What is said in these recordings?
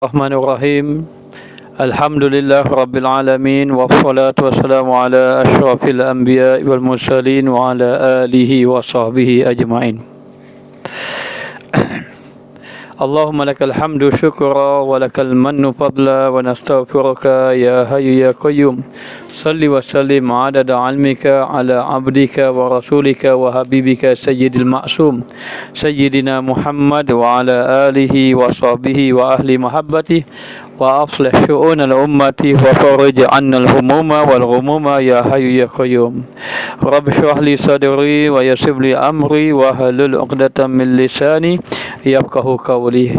Bismillahirrahmanirrahim. Alhamdulillah Rabbil Alamin. Wassalatu wassalamu ala ashrafil anbiya wal mursalin wa ala alihi wa sahbihi ajma'in. Allahumma lakal hamdu syukra wa lakal mannu fadla wa nastaghfiruka ya hayyu ya qayyum. Salli wa sallim adada ilmika ala abdika wa rasulika wa habibika sayyidil ma'sum sayyidina Muhammad wa ala alihi wa sahbihi wa ahli mahabbati wa aslih syu'un al-ummati wa farij 'anna al-humuma wal ghumuma ya hayyu ya qayyum. Rabbi shrah li sadri wa yassir li amri wa hlul 'uqdatam min lisani yafqahu qawli.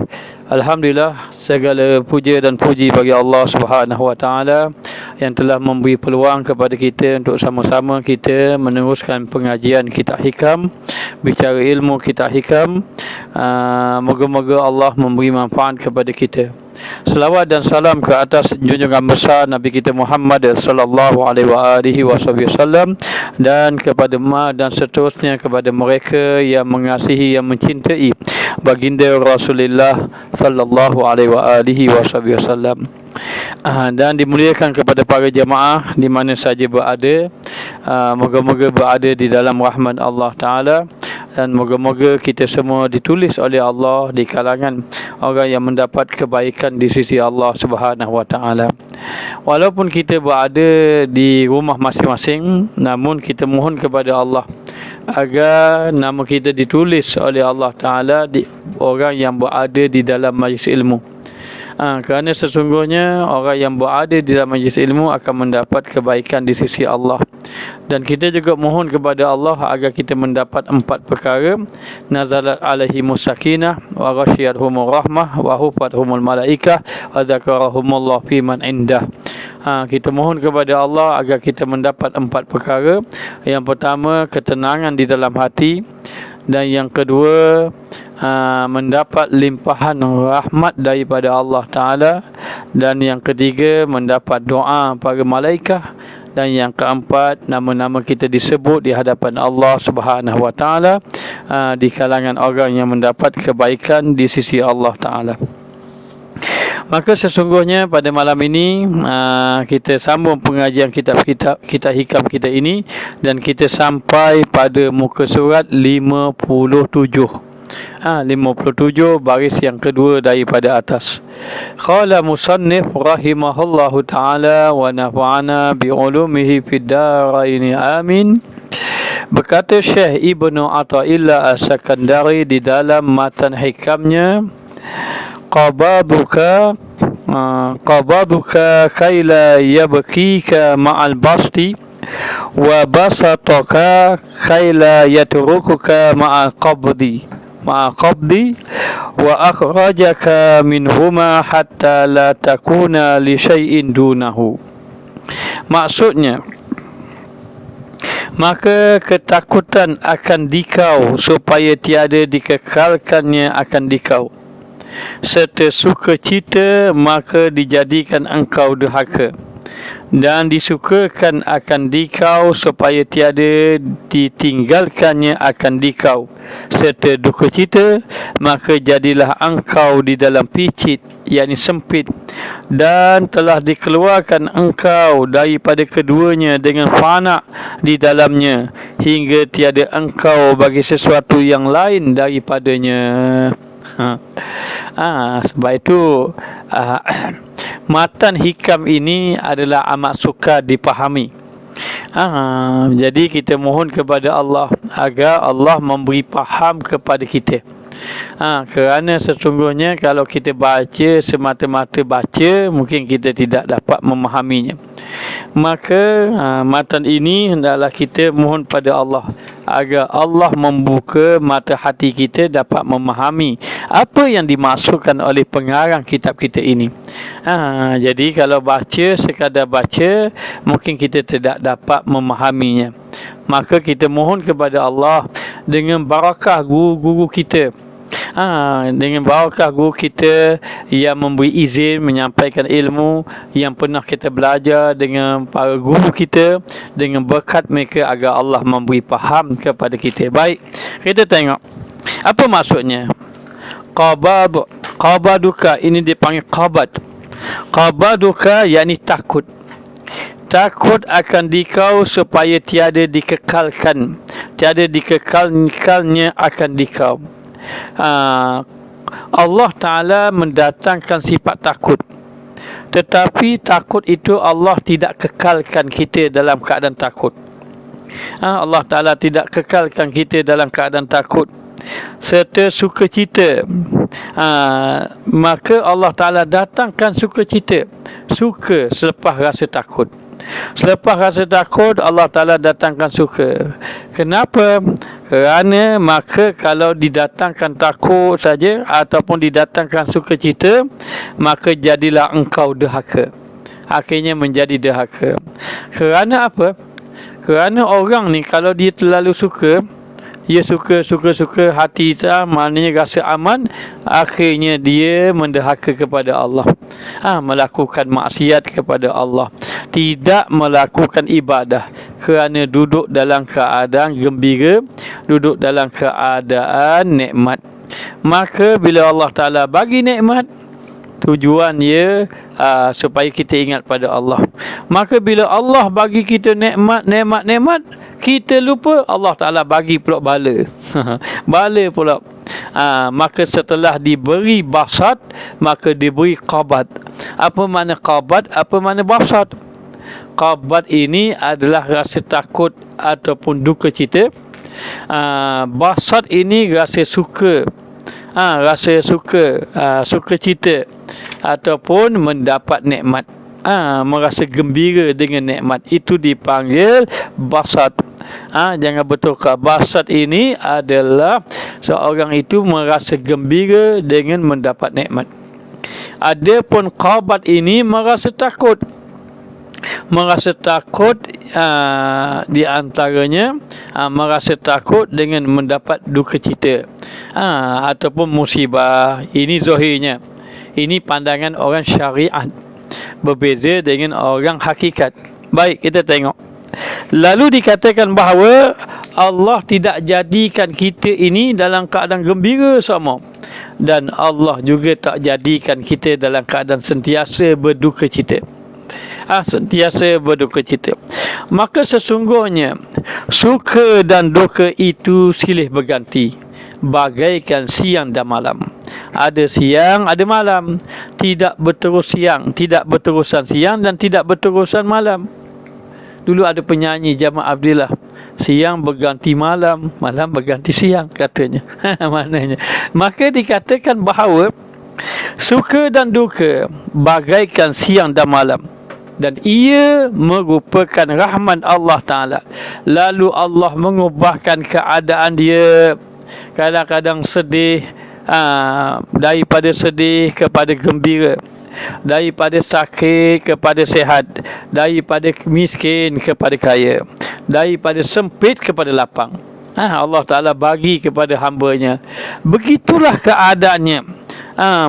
Alhamdulillah, segala puja dan puji bagi Allah Subhanahu wa taala yang telah memberi peluang kepada kita untuk sama-sama kita meneruskan pengajian Kitab Hikam, bicara ilmu Kitab Hikam. Moga-moga Allah memberi manfaat kepada kita. Selawat dan salam ke atas junjungan besar Nabi kita Muhammad sallallahu alaihi wasallam dan kepada dan seterusnya kepada mereka yang mengasihi, yang mencintai baginda Rasulullah sallallahu alaihi wasallam. Dan dimuliakan kepada para jemaah di mana saja berada. Moga-moga berada di dalam rahmat Allah Ta'ala, dan moga-moga kita semua ditulis oleh Allah di kalangan orang yang mendapat kebaikan di sisi Allah Subhanahu wa taala. Walaupun kita berada di rumah masing-masing, namun kita mohon kepada Allah agar nama kita ditulis oleh Allah Taala di orang yang berada di dalam majlis ilmu. Kerana sesungguhnya orang yang berada di dalam majlis ilmu akan mendapat kebaikan di sisi Allah. Dan kita juga mohon kepada Allah agar kita mendapat 4 perkara. Nazalat alaihimus sakinah wa ghasyiyatuhumur rahmah wa hufathumul malaikah wa dzakarahumullah fi man indah. Kita mohon kepada Allah agar kita mendapat 4 perkara. Yang pertama, ketenangan di dalam hati. Dan yang kedua, mendapat limpahan rahmat daripada Allah Ta'ala. Dan yang ketiga, mendapat doa para malaikat. Dan yang keempat, nama-nama kita disebut di hadapan Allah Subhanahu Wa Ta'ala di kalangan orang yang mendapat kebaikan di sisi Allah Ta'ala. Maka sesungguhnya pada malam ini kita sambung pengajian kitab hikam kita ini, dan kita sampai pada muka surat 57. 57 baris yang kedua daripada atas. Qala musannif rahimahullahu ta'ala wa nafa'ana bi'ulumihi fid daraini amin. Berkata Syekh Ibnu Athaillah As-Sakandari di dalam matan hikamnya, qabaduka kaila yabkika ma'al basti wa basataka kaila yatrukuka ma'al qabdi wa akhrajaka minhuma hatta la takuna li syai'in dunahu. Maksudnya, maka ketakutan akan dikau supaya tiada dikekalkannya akan dikau, serta sukacita maka dijadikan engkau derhaka, dan disukakan akan dikau supaya tiada ditinggalkannya akan dikau, serta duka cita maka jadilah engkau di dalam picit, yakni sempit, dan telah dikeluarkan engkau daripada keduanya dengan fana di dalamnya, hingga tiada engkau bagi sesuatu yang lain daripadanya. Sebab itu matan hikam ini adalah amat sukar dipahami. Jadi kita mohon kepada Allah agar Allah memberi faham kepada kita. Kerana sesungguhnya kalau kita baca semata-mata baca, mungkin kita tidak dapat memahaminya. Maka matan ini hendaklah kita mohon pada Allah agar Allah membuka mata hati kita dapat memahami apa yang dimaksudkan oleh pengarang kitab kita ini. Jadi kalau baca, sekadar baca, mungkin kita tidak dapat memahaminya. Maka kita mohon kepada Allah dengan barakah guru-guru kita, dengan barakah guru kita yang memberi izin menyampaikan ilmu yang pernah kita belajar dengan para guru kita, dengan berkat mereka agar Allah memberi faham kepada kita. Baik, kita tengok apa maksudnya. Qabaduka ini dipanggil qabad. Qabaduka yakni takut. Takut akan dikau supaya tiada dikekalkan, tiada dikekalnya akan dikau. Allah Ta'ala mendatangkan sifat takut, tetapi takut itu Allah tidak kekalkan kita dalam keadaan takut. Allah Ta'ala tidak kekalkan kita dalam keadaan takut serta sukacita. Maka Allah Ta'ala datangkan sukacita, suka selepas rasa takut. Selepas rasa takut, Allah Ta'ala datangkan suka. Kenapa? Kerana maka kalau didatangkan takut saja ataupun didatangkan sukacita, maka jadilah engkau derhaka. Akhirnya menjadi derhaka. Kerana apa? Kerana orang ni kalau dia terlalu suka, dia suka hati kita, maknanya rasa aman, akhirnya dia menderhaka kepada Allah. Melakukan maksiat kepada Allah, tidak melakukan ibadah kerana duduk dalam keadaan gembira, duduk dalam keadaan nikmat. Maka bila Allah Ta'ala bagi nikmat, tujuannya supaya kita ingat pada Allah. Maka bila Allah bagi kita nikmat, kita lupa, Allah Ta'ala bagi pula bala. Bala pula. Maka setelah diberi basat, maka diberi qabad. Apa makna qabad? Apa makna basat? Qabad ini adalah rasa takut ataupun duka cita. Basat ini rasa suka. Rasa suka, suka cita ataupun mendapat nikmat. Merasa gembira dengan nikmat, itu dipanggil basat. Jangan bertukar. Basat ini adalah seorang itu merasa gembira dengan mendapat nikmat. Adapun qabad ini merasa takut. Merasa takut di antaranya merasa takut dengan mendapat duka cita ataupun musibah. Ini zahirnya. Ini pandangan orang syariat, berbeza dengan orang hakikat. Baik, kita tengok. Lalu dikatakan bahawa Allah tidak jadikan kita ini dalam keadaan gembira sama, dan Allah juga tak jadikan kita dalam keadaan sentiasa berduka cita. Sentiasa berduka cita. Maka sesungguhnya suka dan duka itu silih berganti, bagaikan siang dan malam. Ada siang, ada malam. Tidak berterus siang, tidak berterusan siang, dan tidak berterusan malam. Dulu ada penyanyi Jamal Abdillah, siang berganti malam, malam berganti siang, katanya. Maknanya, maka dikatakan bahawa suka dan duka bagaikan siang dan malam, dan ia merupakan rahmat Allah Ta'ala. Lalu Allah mengubahkan keadaan dia, kadang-kadang sedih, daripada sedih kepada gembira, daripada sakit kepada sehat, daripada miskin kepada kaya, daripada sempit kepada lapang. Allah Ta'ala bagi kepada hamba-Nya. Begitulah keadaannya.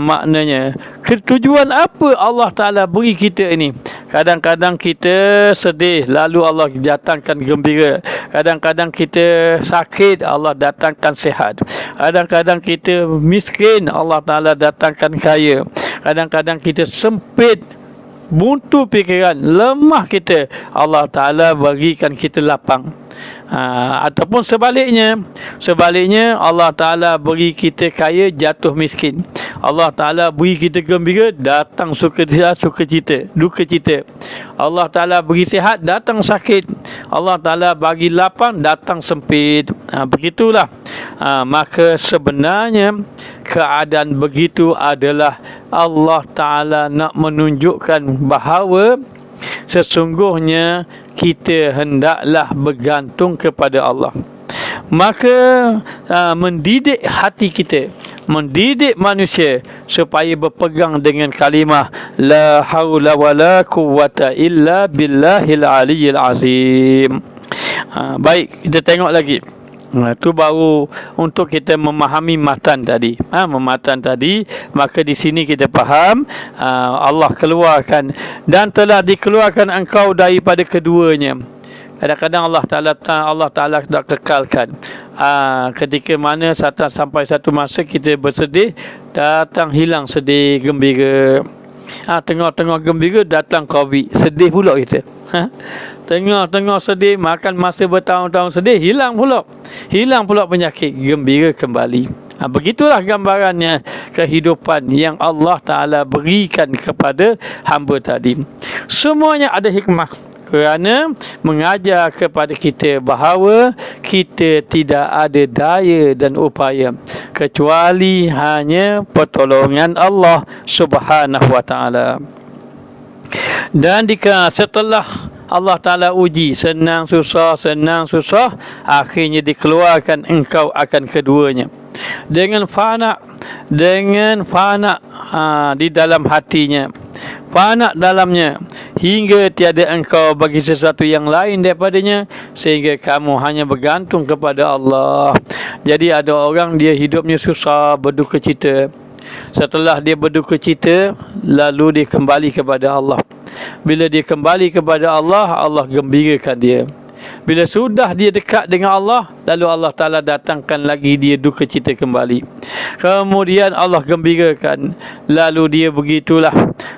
Maknanya, tujuan apa Allah Ta'ala beri kita ini? Kadang-kadang kita sedih, lalu Allah datangkan gembira. Kadang-kadang kita sakit, Allah datangkan sehat. Kadang-kadang kita miskin, Allah Ta'ala datangkan kaya. Kadang-kadang kita sempit, buntu fikiran, lemah kita, Allah Ta'ala bagikan kita lapang. Ataupun sebaliknya Allah Ta'ala beri kita kaya, jatuh miskin. Allah Ta'ala beri kita gembira, datang sukacita, duka cita. Allah Ta'ala beri sihat, datang sakit. Allah Ta'ala bagi lapang, datang sempit. Begitulah. Maka sebenarnya keadaan begitu adalah Allah Ta'ala nak menunjukkan bahawa sesungguhnya kita hendaklah bergantung kepada Allah. Maka mendidik hati kita, mendidik manusia supaya berpegang dengan kalimah la haula wala quwwata illa billahil aliyyil azim. Baik, kita tengok lagi. Itu baru untuk kita memahami matan tadi. Matan tadi, maka di sini kita faham Allah keluarkan, dan telah dikeluarkan engkau daripada keduanya. Kadang-kadang Allah Ta'ala tak kekalkan. Ketika mana sampai satu masa kita bersedih, datang hilang sedih, gembira. Tengah-tengah gembira datang Covid, sedih pula kita. Tengah-tengah sedih, makan masa bertahun-tahun sedih, hilang pula penyakit, gembira kembali. Begitulah gambarannya kehidupan yang Allah Ta'ala berikan kepada hamba tadi. Semuanya ada hikmah, kerana mengajar kepada kita bahawa kita tidak ada daya dan upaya kecuali hanya pertolongan Allah Subhanahu Wa Ta'ala. Dan setelah Allah Ta'ala uji senang susah, akhirnya dikeluarkan engkau akan keduanya dengan fana di dalam hatinya, fana dalamnya, hingga tiada engkau bagi sesuatu yang lain daripadanya, sehingga kamu hanya bergantung kepada Allah. Jadi ada orang dia hidupnya susah, berduka cita. Setelah dia berduka cita, lalu dia kembali kepada Allah. Bila dia kembali kepada Allah, Allah gembirakan dia. Bila sudah dia dekat dengan Allah, lalu Allah Ta'ala datangkan lagi dia duka cita kembali. Kemudian Allah gembirakan, lalu dia begitulah.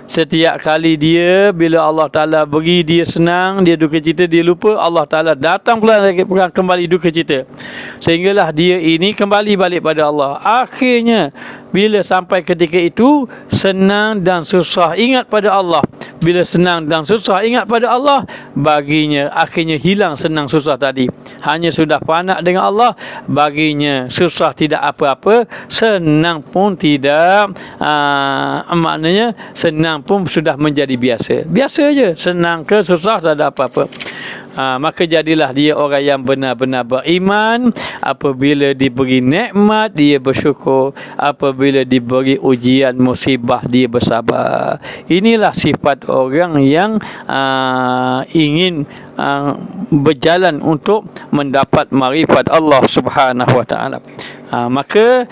Setiap kali dia, bila Allah Ta'ala beri dia senang, dia duka cita, dia lupa, Allah Ta'ala datang pula lagi kembali duka cita. Sehinggalah dia ini kembali balik pada Allah. Akhirnya, bila sampai ketika itu, senang dan susah ingat pada Allah. Bila senang dan susah ingat pada Allah, baginya akhirnya hilang senang susah tadi. Hanya sudah fana dengan Allah, baginya susah tidak apa-apa, senang pun tidak, maknanya senang pun sudah menjadi biasa. Biasa je, senang ke susah tak ada apa-apa. Maka jadilah dia orang yang benar-benar beriman. Apabila diberi nikmat, dia bersyukur. Apabila diberi ujian musibah, dia bersabar. Inilah sifat orang yang ingin berjalan untuk mendapat marifat Allah Subhanahu Wa Ta'ala. Maka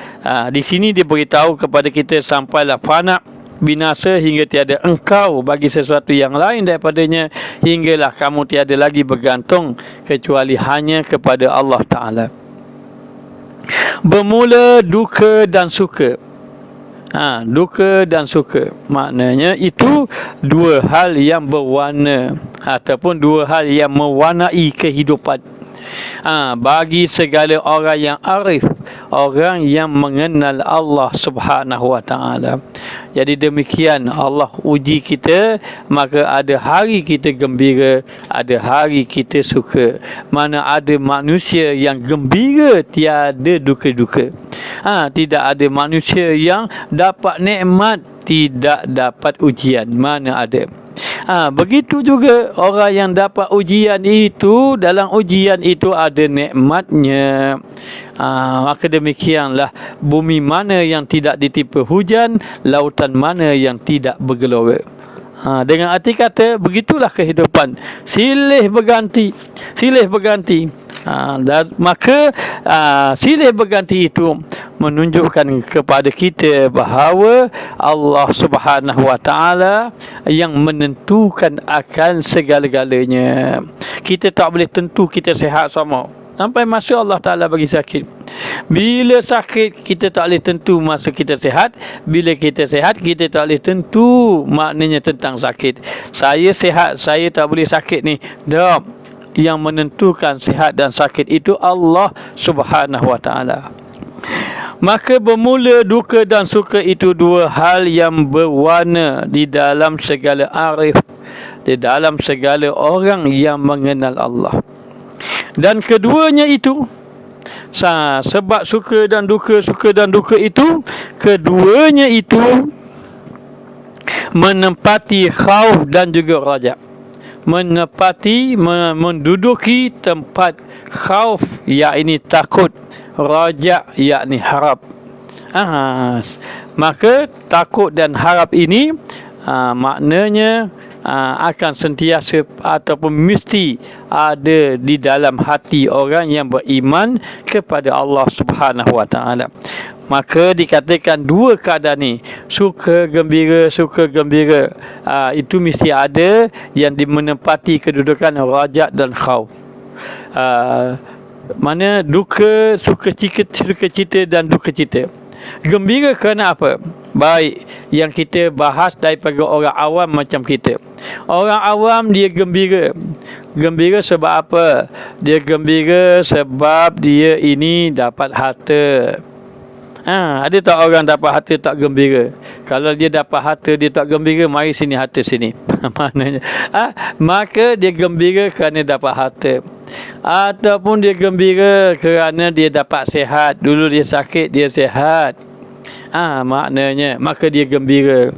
di sini diberitahu kepada kita, sampailah fana, binasa, hingga tiada engkau bagi sesuatu yang lain daripadanya, hinggalah kamu tiada lagi bergantung kecuali hanya kepada Allah Ta'ala. Bermula duka dan suka. Duka dan suka, maknanya itu dua hal yang berwarna, ataupun dua hal yang mewarnai kehidupan. Bagi segala orang yang arif, orang yang mengenal Allah Subhanahu Wa Ta'ala. Jadi demikian Allah uji kita, maka ada hari kita gembira, ada hari kita suka. Mana ada manusia yang gembira, tiada duka-duka. Tidak ada manusia yang dapat nikmat, tidak dapat ujian. Mana ada. Begitu juga orang yang dapat ujian itu, dalam ujian itu ada nikmatnya. Maka demikianlah, bumi mana yang tidak ditimpa hujan, lautan mana yang tidak bergelora. Dengan arti kata, begitulah kehidupan, silih berganti. Maka silih berganti itu menunjukkan kepada kita bahawa Allah Subhanahu Wa Ta'ala yang menentukan akan segala-galanya. Kita tak boleh tentu kita sihat sama, sampai masa Allah Ta'ala bagi sakit. Bila sakit, kita tak boleh tentu masa kita sihat. Bila kita sihat, kita tak boleh tentu maknanya tentang sakit. Saya sihat, saya tak boleh sakit ni. Tak. Yang menentukan sihat dan sakit itu Allah Subhanahu Wa Ta'ala. Maka bermula duka dan suka itu dua hal yang berwarna di dalam segala arif, di dalam segala orang yang mengenal Allah. Dan keduanya itu, sebab suka dan duka itu, keduanya itu menempati khauf dan juga raja. Menduduki tempat khauf, yakni takut, raja, yakni harap. Maka takut dan harap ini maknanya akan sentiasa ataupun mesti ada di dalam hati orang yang beriman kepada Allah Subhanahu Wa Ta'ala. Maka dikatakan dua keadaan ni, suka gembira, itu mesti ada yang menempati kedudukan rajak dan khauf. Mana duka, sukacita dan duka cita. Gembira kerana apa? Baik, yang kita bahas daripada orang awam macam kita. Orang awam dia gembira. Gembira sebab apa? Dia gembira sebab dia ini dapat harta. Ada tak orang dapat harta tak gembira? Kalau dia dapat harta dia tak gembira, mari sini harta sini. Maknanya maka dia gembira kerana dapat harta. Ataupun dia gembira kerana dia dapat sihat. Dulu dia sakit, dia sihat. Maknanya maka dia gembira.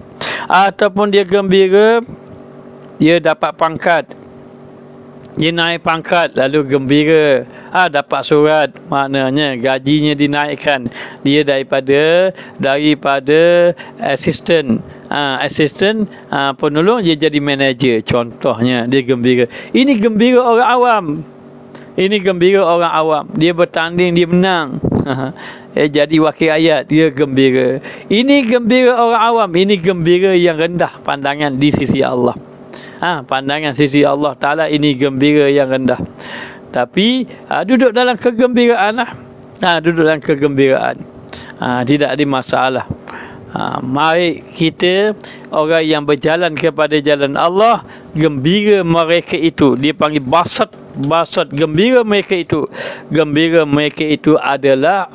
Ataupun dia gembira dia dapat pangkat. Dia naik pangkat lalu gembira. Dapat surat, maknanya gajinya dinaikkan. Dia daripada assistant penolong dia jadi manager. Contohnya dia gembira. Ini gembira orang awam. Ini gembira orang awam. Dia bertanding, dia menang. Jadi wakil rakyat, dia gembira. Ini gembira orang awam. Ini gembira yang rendah pandangan di sisi Allah. Pandangan sisi Allah Ta'ala ini gembira yang rendah. Tapi duduk dalam kegembiraan duduk dalam kegembiraan. Tidak ada masalah. Mari kita orang yang berjalan kepada jalan Allah, gembira mereka itu dia panggil basat gembira mereka itu. Gembira mereka itu adalah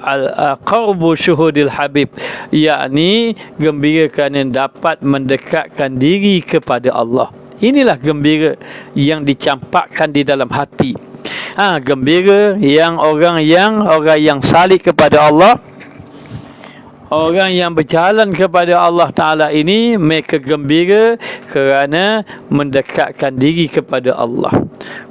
qarbu syuhudil habib, yakni gembira kerana dapat mendekatkan diri kepada Allah. Inilah gembira yang dicampakkan di dalam hati. Gembira yang orang yang salih kepada Allah, orang yang berjalan kepada Allah Ta'ala ini, mereka gembira kerana mendekatkan diri kepada Allah.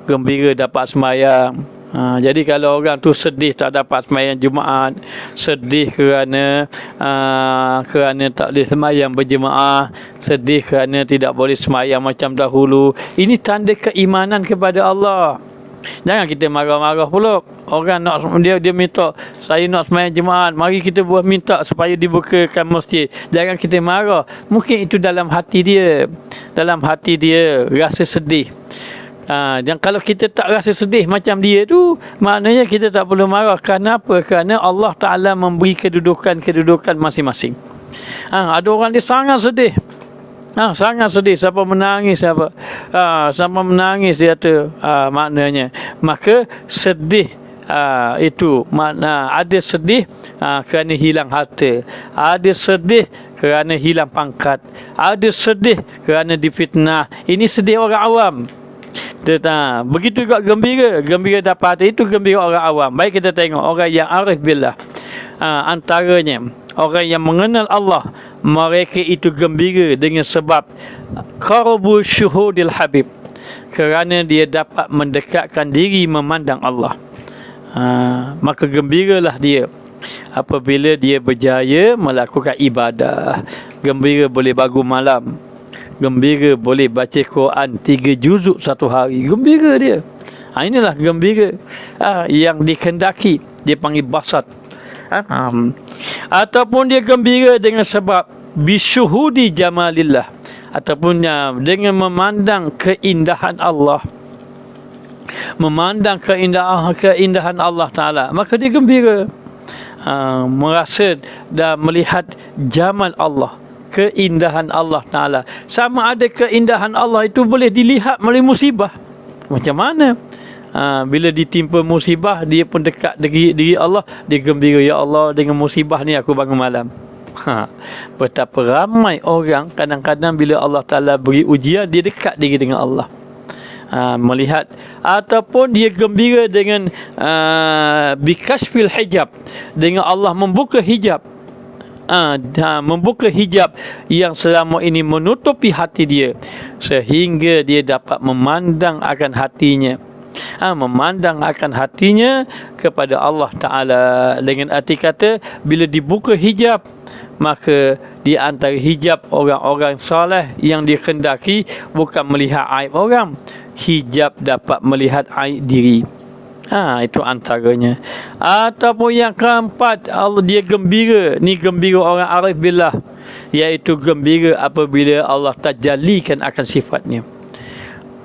Gembira dapat sembahyang. Jadi kalau orang tu sedih tak dapat sembahyang Jumaat, sedih kerana tak boleh sembahyang berjemaah, sedih kerana tidak boleh sembahyang macam dahulu, ini tanda keimanan kepada Allah. Jangan kita marah-marah pula. Orang nak dia minta saya nak sembahyang Jumaat, mari kita buat minta supaya dibukakan masjid. Jangan kita marah. Mungkin itu dalam hati dia rasa sedih. Dan kalau kita tak rasa sedih macam dia tu, maknanya kita tak perlu marah. Kenapa? Kerana Allah Ta'ala memberi kedudukan masing-masing. Ada orang dia sangat sedih. Sangat sedih. Siapa menangis siapa menangis dia tu. Maknanya maka sedih itu makna ada sedih kerana hilang harta, ada sedih kerana hilang pangkat, ada sedih kerana difitnah. Ini sedih orang awam. Begitu juga gembira dapat harta, itu gembira orang awam. Baik kita tengok orang yang arif billah, antaranya orang yang mengenal Allah, mereka itu gembira dengan sebab qarbu syuhudil habib, kerana dia dapat mendekatkan diri memandang Allah. Maka gembiralah dia apabila dia berjaya melakukan ibadah. Gembira boleh bangun malam, gembira boleh baca Quran 3 juzuk satu hari. Gembira dia. Inilah gembira yang dikehendaki. Dia panggil basat. Ataupun dia gembira dengan sebab bisyuhudi jamalillah, ataupun dengan memandang keindahan Allah, memandang keindahan Allah Ta'ala, maka dia gembira. Merasa dan melihat jamal Allah, keindahan Allah Ta'ala. Sama ada keindahan Allah itu boleh dilihat melalui musibah. Macam mana? Bila ditimpa musibah, dia pun dekat diri Allah, dia gembira, ya Allah, dengan musibah ni aku bangun malam. Betapa ramai orang kadang-kadang bila Allah Ta'ala beri ujian, dia dekat diri dengan Allah. Melihat, ataupun dia gembira dengan bikashfil hijab, dengan Allah membuka hijab, membuka hijab yang selama ini menutupi hati dia, sehingga dia dapat memandang akan hatinya, memandang akan hatinya kepada Allah Ta'ala. Dengan arti kata, bila dibuka hijab, maka di antara hijab orang-orang soleh yang dikehendaki bukan melihat aib orang, hijab dapat melihat aib diri. Itu antaranya. Ataupun yang keempat, Allah dia gembira. Ni gembira orang arif billah, iaitu gembira apabila Allah tajallikan akan sifatnya.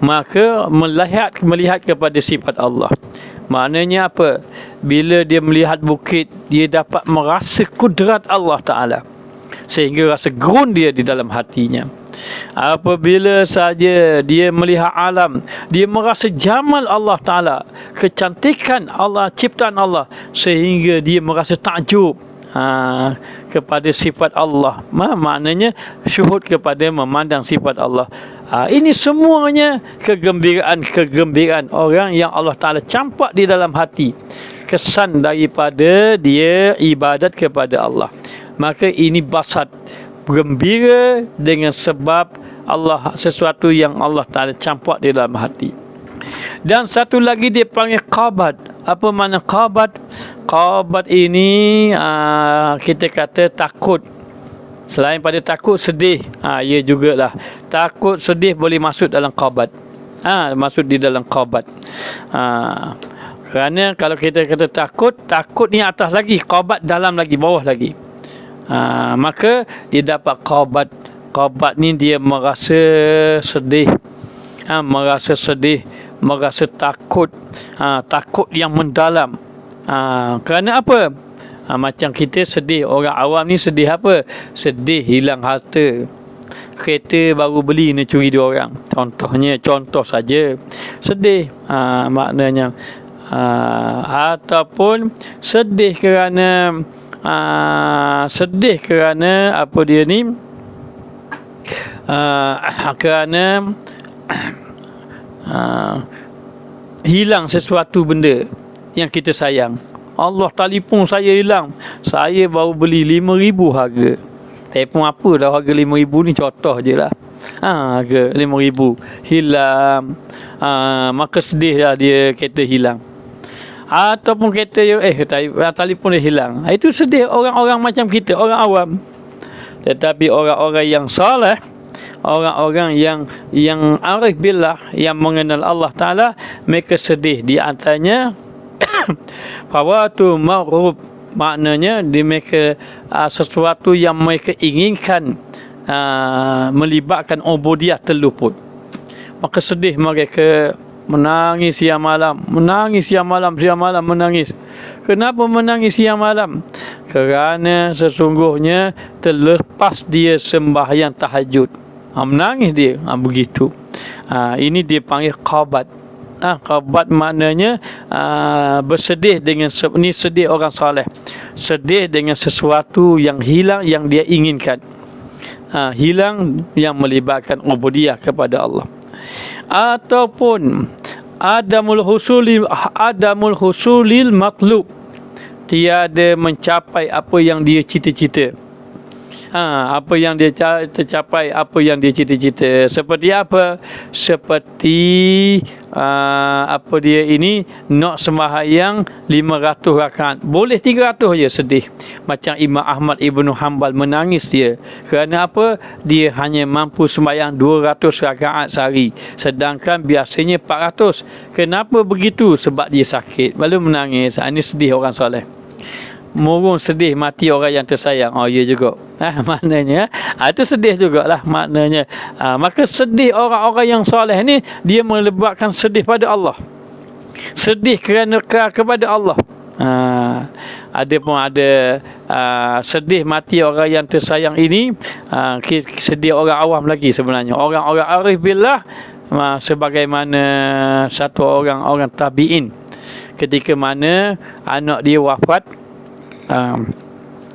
maka melihat kepada sifat Allah. Maknanya apa? Bila dia melihat bukit, dia dapat merasa kudrat Allah Ta'ala, sehingga rasa gerun dia di dalam hatinya. Apabila saja dia melihat alam, dia merasa jamal Allah Ta'ala, kecantikan Allah, ciptaan Allah, sehingga dia merasa takjub kepada sifat Allah. Maknanya syuhud kepada memandang sifat Allah. Ini semuanya kegembiraan orang yang Allah Ta'ala campak di dalam hati, kesan daripada dia ibadat kepada Allah. Maka ini basat, gembira dengan sebab Allah, sesuatu yang Allah Ta'ala campak di dalam hati. Dan satu lagi dia panggil qabat. Apa makna qabat? Qabat ini kita kata takut. Selain pada takut, sedih. Ya jugalah. Takut, sedih boleh masuk dalam qabat. Masuk di dalam qabat. Kerana kalau kita kata takut ni atas lagi, qabat dalam lagi, bawah lagi. Maka dia dapat qabat. Qabat ni dia merasa sedih, merasa sedih, merasa takut, takut yang mendalam. Kerana apa? Macam kita sedih, orang awam ni sedih apa? Sedih hilang harta, kereta baru beli ni curi dia orang, contoh saja. Sedih maknanya, ataupun sedih kerana apa dia ni, kerana hilang sesuatu benda yang kita sayang. Allah, telefon saya hilang, saya baru beli 5,000 harga. Telefon apa dah harga 5,000 ni, contoh je lah. Harga 5,000 hilang, maka sedih lah dia, kereta hilang. Ataupun kereta telefon dia hilang, itu sedih orang-orang macam kita, orang awam. Tetapi orang-orang yang saleh, orang-orang yang arif billah, yang mengenal Allah Ta'ala, mereka sedih. Di antaranya fawatu maghrub, maknanya di mereka sesuatu yang mereka inginkan melibatkan ubudiyah terluput. Maka sedih mereka, menangis siang malam, menangis. Kenapa menangis siang malam? Kerana sesungguhnya terlepas dia sembahyang tahajud. Menangis dia, begitu. Ini dia panggil qabat. Qabat maknanya bersedih dengan ini, sedih orang soleh, sedih dengan sesuatu yang hilang yang dia inginkan, hilang yang melibatkan ubudiyah kepada Allah. Ataupun adamul husulil matlub, tiada mencapai apa yang dia cita-cita. Apa yang dia tercapai, apa yang dia cita-cita. Seperti apa? Seperti apa dia ini, nak sembahyang 500 rakaat, boleh 300 je, sedih. Macam Imam Ahmad Ibn Hanbal, menangis dia. Kerana apa? Dia hanya mampu sembahyang 200 rakaat sehari, sedangkan biasanya 400. Kenapa begitu? Sebab dia sakit, lalu menangis. Ini sedih orang soleh. Murung sedih mati orang yang tersayang. Ya juga. Maknanya itu sedih jugalah maknanya. Maka sedih orang-orang yang soleh ni, dia melibatkan sedih pada Allah, sedih kerana kepada Allah. Ada pun ada sedih mati orang yang tersayang ini, sedih orang awam lagi sebenarnya. Orang-orang arif billah, sebagaimana satu orang tabi'in, ketika mana anak dia wafat.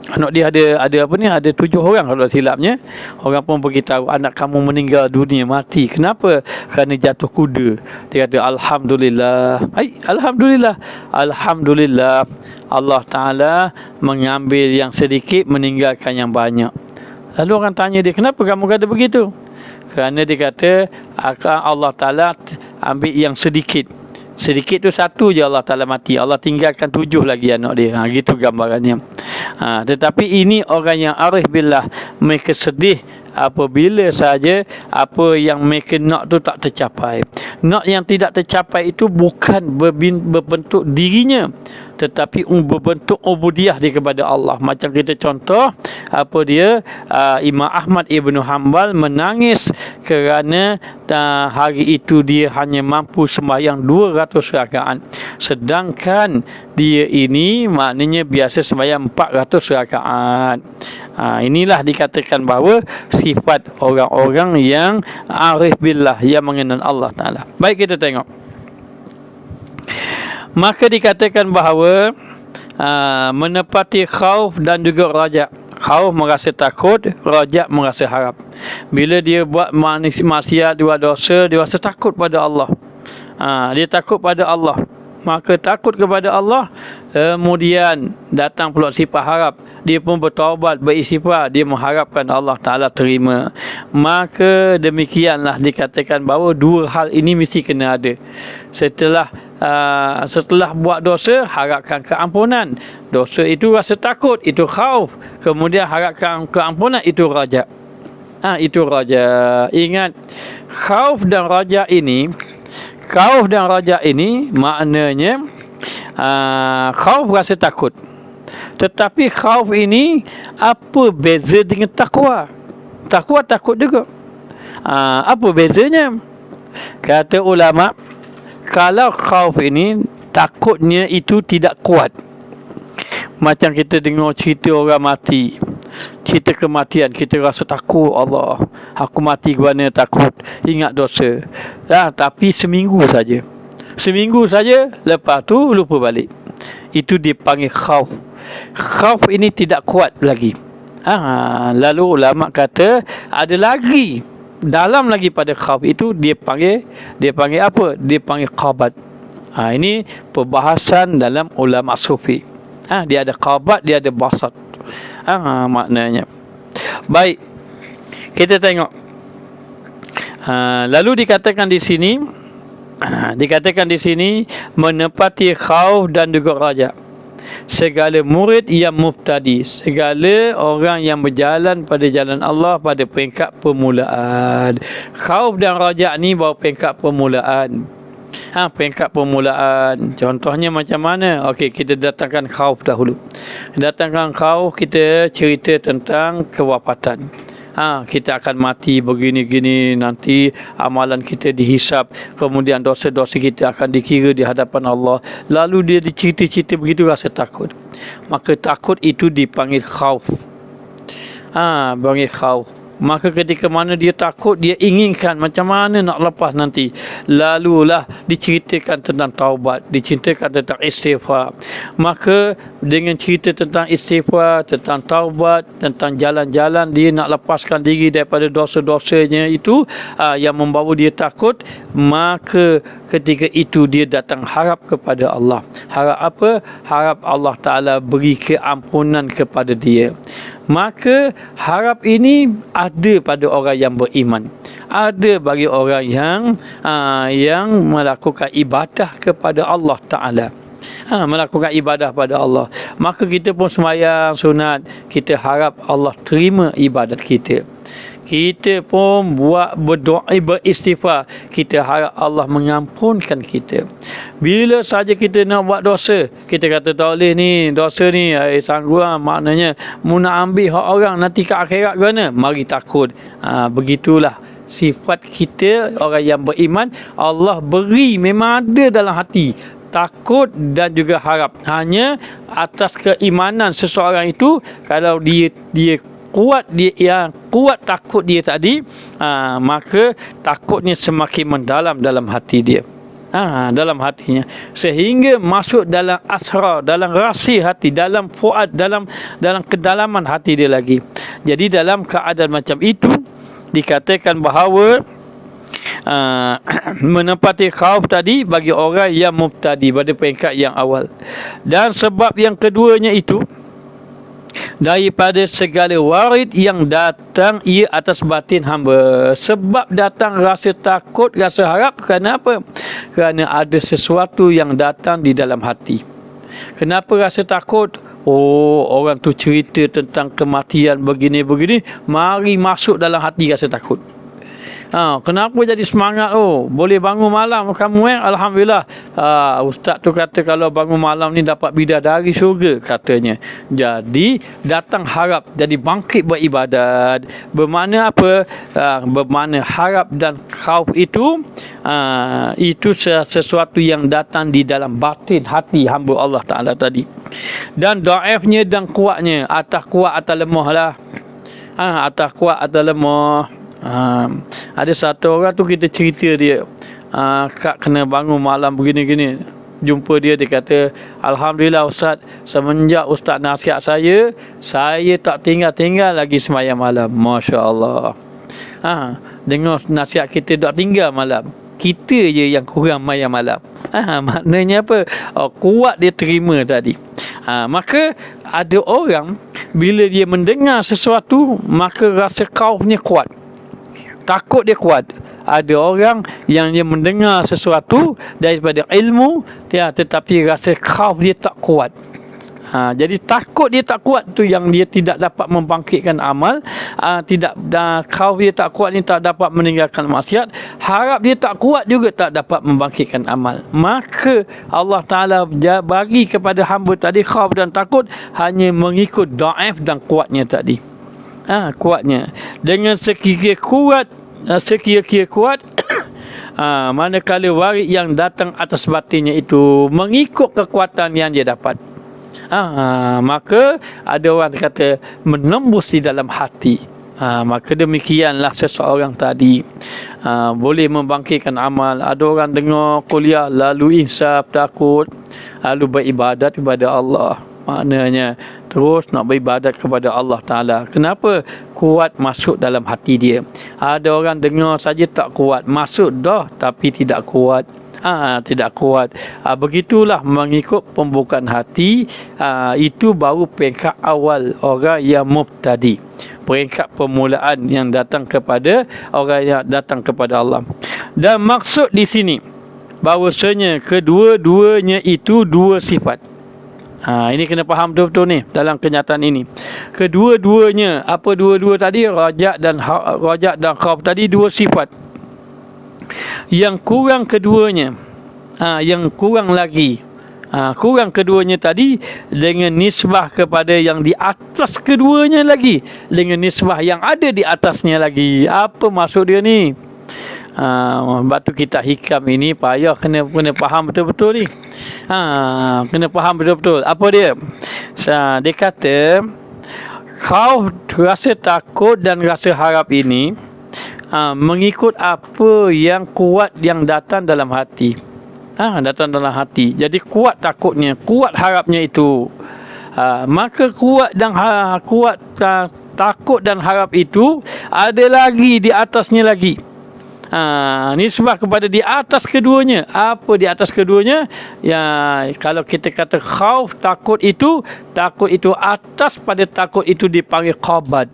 Anak dia ada apa ni, ada 7 orang kalau silapnya. Orang pun beritahu, anak kamu meninggal dunia, mati. Kenapa? Kerana jatuh kuda. Dia kata alhamdulillah. Alhamdulillah, Allah Ta'ala mengambil yang sedikit, meninggalkan yang banyak. Lalu orang tanya dia, kenapa kamu kata begitu? Kerana dia kata Allah Ta'ala ambil yang sedikit. Sedikit tu satu je Allah Ta'ala mati, Allah tinggalkan 7 lagi anak dia. Gitu gambarannya. Tetapi ini orang yang arif billah, mereka sedih apabila saja apa yang mereka nak tu tak tercapai. Nak yang tidak tercapai itu bukan berbentuk dirinya, tetapi berbentuk ubudiyah dia kepada Allah. Macam kita contoh apa dia, Imam Ahmad Ibn Hanbal menangis kerana hari itu dia hanya mampu sembahyang 200 rakaat, sedangkan dia ini maknanya biasa sembahyang 400 rakaat. Inilah dikatakan bahawa sifat orang-orang yang arif billah, yang mengenal Allah Ta'ala. Baik, kita tengok. Maka dikatakan bahawa menepati khauf dan juga raja. Khauf merasa takut, raja merasa harap. Bila dia buat maksiat, buat dosa, dia rasa takut pada Allah. Dia takut pada Allah. Maka takut kepada Allah, kemudian datang pula sifat harap. Dia pun bertaubat, beristighfar, dia mengharapkan Allah Ta'ala terima. Maka demikianlah dikatakan bahawa dua hal ini mesti kena ada. Setelah buat dosa, harapkan keampunan. Dosa itu rasa takut, itu khauf. Kemudian harapkan keampunan, itu raja. Itu raja. Ingat, khauf dan raja ini maknanya khauf rasa takut. Tetapi khauf ini apa beza dengan takwa? Takwa takut juga. Apa bezanya? Kata ulama, kalau khauf ini takutnya itu tidak kuat. Macam kita dengar cerita orang mati, cerita kematian, kita rasa takut, Allah, aku mati kerana takut, ingat dosa. Tapi seminggu saja, lepas tu lupa balik. Itu dipanggil khauf. Khauf ini tidak kuat lagi. Lalu ulama kata ada lagi, dalam lagi pada khauf itu dia panggil apa? Dia panggil qabat. Ini perbahasan dalam ulama sufi. Dia ada qabat, dia ada basat. Maknanya. Baik, kita tengok. Lalu dikatakan di sini, menepati khauf dan juga raja. Segala murid yang mubtadi, segala orang yang berjalan pada jalan Allah pada peringkat permulaan. Khauf dan raja ni bawa peringkat permulaan. Peringkat permulaan. Contohnya macam mana? Okey, kita datangkan khauf dahulu. Datangkan khauf, kita cerita tentang kewafatan. Kita akan mati begini-gini, nanti amalan kita dihisap, kemudian dosa-dosa kita akan dikira di hadapan Allah. Lalu dia dicerita-cerita begitu, rasa takut. Maka takut itu dipanggil khauf. Panggil khauf. Maka ketika mana dia takut, dia inginkan macam mana nak lepas nanti. Lalulah diceritakan tentang taubat, diceritakan tentang istighfar. Maka dengan cerita tentang istighfar, tentang taubat, tentang jalan-jalan dia nak lepaskan diri daripada dosa-dosanya itu, yang membawa dia takut, maka ketika itu dia datang harap kepada Allah. Harap apa? Harap Allah Ta'ala beri keampunan kepada dia. Maka harap ini ada pada orang yang beriman, ada bagi orang yang melakukan ibadah kepada Allah Ta'ala. Melakukan ibadah pada Allah. Maka kita pun sembahyang sunat, kita harap Allah terima ibadat kita. Kita pun buat berdoa, beristighfar, kita harap Allah mengampunkan kita. Bila saja kita nak buat dosa, kita kata tak boleh ni, dosa ni sanggup, maknanya mu nak ambil hak orang nanti ke akhirat gana, mari takut. Begitulah sifat kita orang yang beriman. Allah beri, memang ada dalam hati takut dan juga harap. Hanya atas keimanan seseorang itu, kalau dia kuat, dia kuat takut dia tadi, maka takutnya semakin mendalam dalam hati dia, dalam hatinya, sehingga masuk dalam asrar, dalam rahsia hati, dalam fuad, dalam kedalaman hati dia lagi. Jadi dalam keadaan macam itu dikatakan bahawa menempati khauf tadi bagi orang yang mubtadi pada peringkat yang awal. Dan sebab yang keduanya itu, daripada segala warid yang datang ia atas batin hamba. Sebab datang rasa takut, rasa harap, kerana apa? Kerana ada sesuatu yang datang di dalam hati. Kenapa rasa takut? Oh, orang tu cerita tentang kematian begini-begini, mari masuk dalam hati rasa takut. Kenapa jadi semangat? Boleh bangun malam kamu Alhamdulillah. Ustaz tu kata kalau bangun malam ni dapat bidadari syurga katanya. Jadi datang harap, jadi bangkit beribadat. Bermakna apa? Bermakna harap dan khauf itu sesuatu yang datang di dalam batin hati hamba Allah Ta'ala tadi. Dan dhaifnya dan kuatnya, atas kuat atas lemah lah. Atas kuat atas lemah. Ada satu orang tu kita cerita dia, kak kena bangun malam begini-gini. Jumpa dia kata, Alhamdulillah Ustaz, semenjak Ustaz nasihat saya tak tinggal-tinggal lagi sembahyang malam. Masya Allah. Dengar nasihat kita tak tinggal malam, kita je yang kurang sembahyang malam. Maknanya apa? Kuat dia terima tadi. Maka ada orang bila dia mendengar sesuatu, maka rasa khaufnya kuat, takut dia kuat. Ada orang yang dia mendengar sesuatu daripada ilmu tetapi rasa khauf dia tak kuat. Jadi takut dia tak kuat tu yang dia tidak dapat membangkitkan amal. Khauf dia tak kuat ni tak dapat meninggalkan maksiat. Harap dia tak kuat juga tak dapat membangkitkan amal. Maka Allah Ta'ala bagi kepada hamba tadi khauf dan takut hanya mengikut dhaif dan kuatnya tadi. Kuatnya dengan sekiranya kuat manakala warid yang datang atas batinnya itu mengikut kekuatan yang dia dapat, maka ada orang kata menembus di dalam hati. Maka demikianlah seseorang tadi boleh membangkitkan amal. Ada orang dengar kuliah lalu insaf, takut, lalu beribadat kepada Allah. Maknanya terus nak beribadat kepada Allah Ta'ala. Kenapa? Kuat masuk dalam hati dia. Ada orang dengar saja tak kuat, masuk dah tapi tidak kuat. Tidak kuat. Begitulah mengikut pembukaan hati. Itu baru peringkat awal orang yang mubtadi, peringkat permulaan yang datang kepada orang yang datang kepada Allah. Dan maksud di sini bahawasanya kedua-duanya itu dua sifat. Ini kena faham betul-betul ni dalam kenyataan ini. Kedua-duanya, apa dua-dua tadi? Rajak dan khauf tadi dua sifat. Yang kurang keduanya, yang kurang lagi, kurang keduanya tadi dengan nisbah kepada yang di atas keduanya lagi, dengan nisbah yang ada di atasnya lagi. Apa maksud dia ni? Sebab tu kita hikam ini payah kena faham betul-betul ni. Kena faham betul-betul. Apa dia? Dia kata khauf, rasa takut dan rasa harap ini mengikut apa yang kuat yang datang dalam hati. Datang dalam hati. Jadi kuat takutnya, kuat harapnya itu. Maka kuat dan takut dan harap itu ada lagi di atasnya lagi. Nisbah kepada di atas keduanya. Apa di atas keduanya? Ya, kalau kita kata khauf, takut itu atas pada takut itu dipanggil qabad.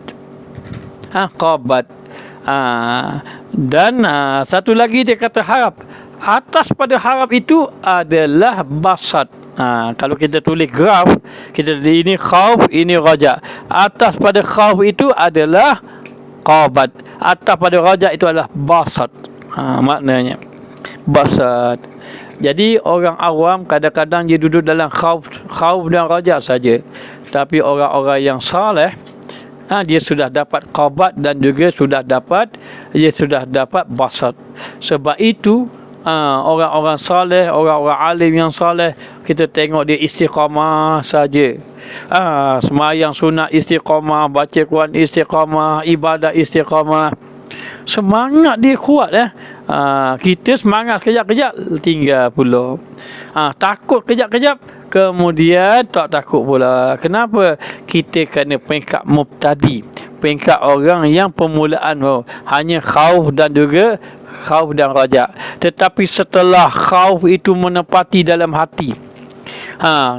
Qabad. Dan satu lagi dia kata harap. Atas pada harap itu adalah basat. Kalau kita tulis graf, kita ini khauf, ini raja. Atas pada khauf itu adalah qabad. Atas pada raja itu adalah basat. Maknanya basat. Jadi orang awam kadang-kadang dia duduk dalam khauf dan raja saja. Tapi orang-orang yang saleh, dia sudah dapat qabad dan juga sudah dapat basat. Sebab itu orang-orang saleh, orang-orang alim yang saleh, kita tengok dia istiqamah saja. Semayang sunat istiqamah, baca Quran istiqamah, ibadat istiqamah. Semangat dia kuat. Kita semangat kejap-kejap tinggal pula. Takut kejap-kejap kemudian tak takut pula. Kenapa? Kita kena peringkat mubtadi, peringkat orang yang permulaan hanya khauf dan juga khauf dan raja. Tetapi setelah khauf itu menepati dalam hati,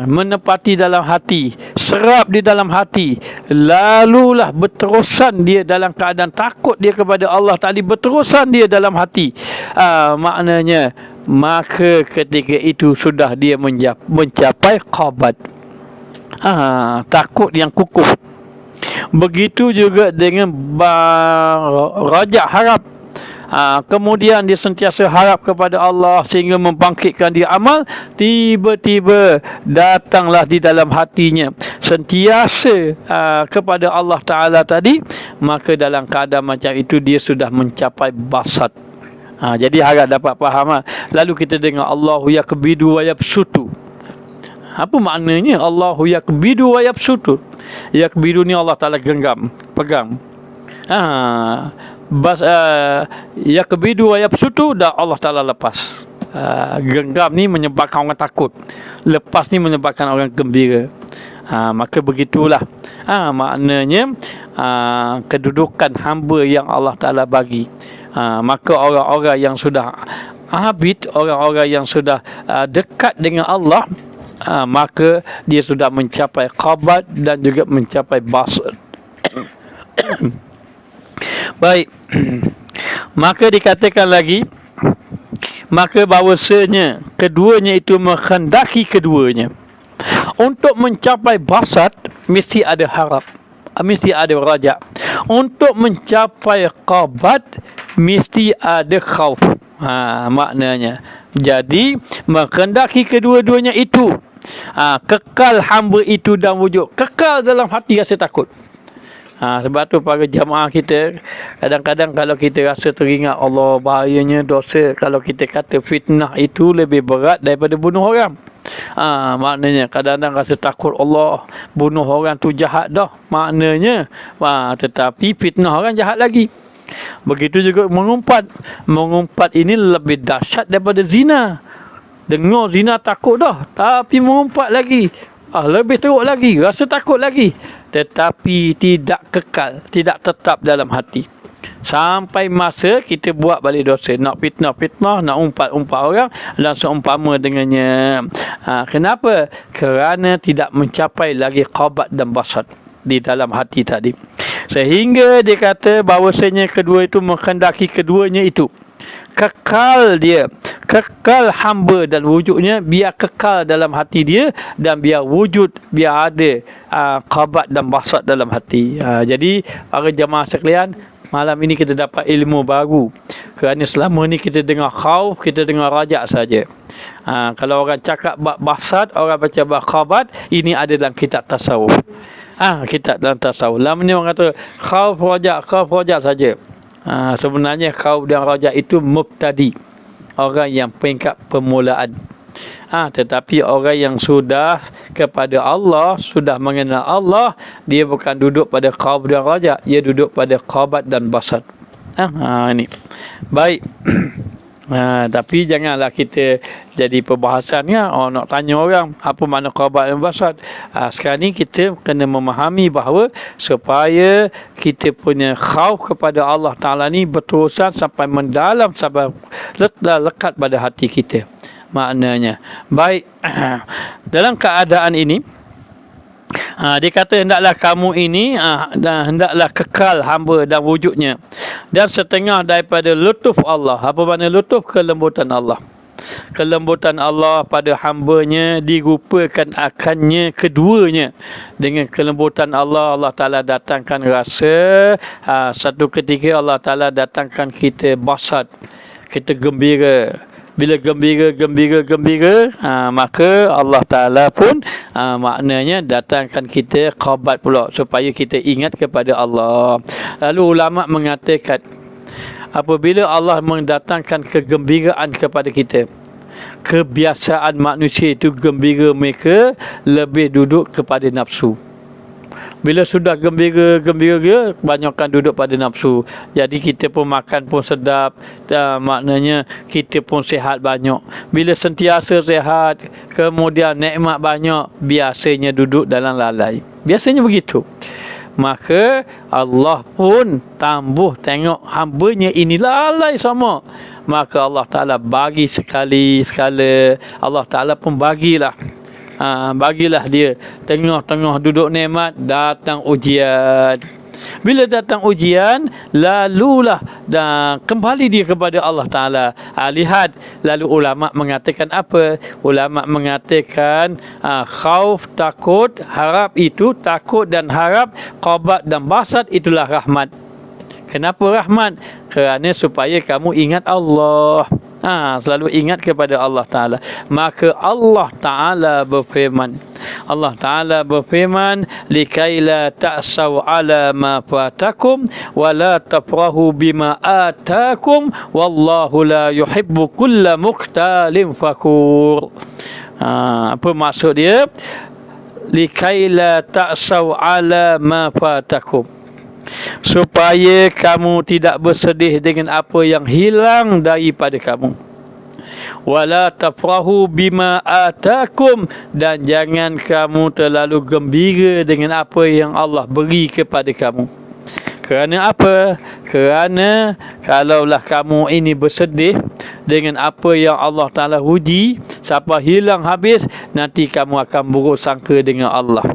menepati dalam hati, serap di dalam hati, lalulah berterusan dia dalam keadaan takut dia kepada Allah tadi, berterusan dia dalam hati. Maknanya maka ketika itu sudah dia mencapai qabad. takut yang kukuh. Begitu juga dengan rajak harap. Kemudian dia sentiasa harap kepada Allah sehingga membangkitkan dia amal. Tiba-tiba datanglah di dalam hatinya sentiasa kepada Allah Ta'ala tadi. Maka dalam keadaan macam itu dia sudah mencapai basat. Jadi harap dapat faham. Lalu kita dengar Allahu yakbidu wa yabsutu. Apa maknanya Allahu yakbidu wa yabsutu? Yakbidu ni Allah Ta'ala genggam, pegang. Yakbidu wa yabsutu, dah Allah Ta'ala lepas. Genggam ni menyebabkan orang takut, lepas ni menyebabkan orang gembira. Maka begitulah maknanya kedudukan hamba yang Allah Ta'ala bagi. Maka orang-orang yang sudah abid, orang-orang yang sudah dekat dengan Allah, maka dia sudah mencapai qabat dan juga mencapai basat. Baik. Maka dikatakan lagi, maka bahawasanya keduanya itu menghendaki keduanya. Untuk mencapai basat mesti ada harap, mesti ada rajak. Untuk mencapai qabat mesti ada khauf. Maknanya, jadi menghendaki kedua-duanya itu, kekal hamba itu dalam wujud, kekal dalam hati rasa takut. Sebab tu para jamaah kita, kadang-kadang kalau kita rasa teringat Allah, bahayanya dosa, kalau kita kata fitnah itu lebih berat daripada bunuh orang. Maknanya kadang-kadang rasa takut Allah, bunuh orang tu jahat dah maknanya, tetapi fitnah orang jahat lagi. Begitu juga mengumpat. Mengumpat ini lebih dahsyat daripada zina. Dengar zina takut dah, tapi mengumpat lagi lebih teruk lagi, rasa takut lagi. Tetapi tidak kekal, tidak tetap dalam hati. Sampai masa kita buat balik dosa, nak fitnah, nak umpat orang, dan seumpama dengannya. Kenapa? Kerana tidak mencapai lagi qabat dan basat di dalam hati tadi. Sehingga dia kata bahawasanya kedua itu menghendaki keduanya itu kekal dia, kekal hamba dan wujudnya, biar kekal dalam hati dia, dan biar wujud, biar ada qabat dan basat dalam hati. Jadi para jemaah sekalian, malam ini kita dapat ilmu baru. Kerana selama ni kita dengar khauf, kita dengar rajak saja. Kalau orang cakap bab basat, orang baca bab qabat, ini ada dalam kitab tasawuf. Kitab dalam tasawuf. Lamanya orang kata khauf rajak saja. Sebenarnya khauf dan rajak itu mubtadi, orang yang peringkat permulaan. Tetapi orang yang sudah kepada Allah, sudah mengenal Allah, dia bukan duduk pada khauf dan rajak, dia duduk pada qabat dan basat. Ini baik. Tapi janganlah kita jadi perbahasannya, nak tanya orang apa makna qabat dan basat. Sekarang ni kita kena memahami bahawa supaya kita punya khauf kepada Allah Ta'ala ni berterusan sampai mendalam, sampai lekat pada hati kita. Maknanya baik. Dalam keadaan ini, dia kata hendaklah kamu ini dan hendaklah kekal hamba dan wujudnya, dan setengah daripada lutuf Allah. Apa makna lutuf? Kelembutan Allah. Kelembutan Allah pada hambanya dirupakan akannya keduanya. Dengan kelembutan Allah, Allah Ta'ala datangkan rasa. Satu ketika Allah Ta'ala datangkan kita basat, kita gembira. Bila gembira, maka Allah Ta'ala pun maknanya datangkan kita qabat pula, supaya kita ingat kepada Allah. Lalu ulama mengatakan, apabila Allah mendatangkan kegembiraan kepada kita, kebiasaan manusia itu gembira mereka lebih duduk kepada nafsu. Bila sudah gembira, banyakkan duduk pada nafsu. Jadi kita pun makan pun sedap, maknanya kita pun sihat banyak. Bila sentiasa sihat, kemudian nikmat banyak, biasanya duduk dalam lalai. Biasanya begitu. Maka Allah pun tambuh tengok hambanya ini lalai sama. Maka Allah Ta'ala bagi sekala. Allah Ta'ala pun bagilah. Bagilah dia tengah-tengah duduk nikmat, datang ujian. Bila datang ujian, lalulah dan kembali dia kepada Allah Ta'ala. Lihat, lalu ulama mengatakan apa? Ulama mengatakan khauf, takut, harap itu, takut dan harap, qabat dan basat itulah rahmat. Kenapa rahmat? Kerana supaya kamu ingat Allah. Selalu ingat kepada Allah Ta'ala. Maka Allah Ta'ala berfirman, likai la ta'saw ala ma fatakum wa la tafrahu bima atakum wallahu la yuhibbu kulla mukhtalin fakur. Apa maksud dia? Likai la ta'saw ala ma fatakum, supaya kamu tidak bersedih dengan apa yang hilang daripada kamu. Wala tafrahu bima atakum, dan jangan kamu terlalu gembira dengan apa yang Allah beri kepada kamu. Kerana apa? Kerana kalaulah kamu ini bersedih dengan apa yang Allah Ta'ala uji sampai hilang habis, nanti kamu akan buruk sangka dengan Allah.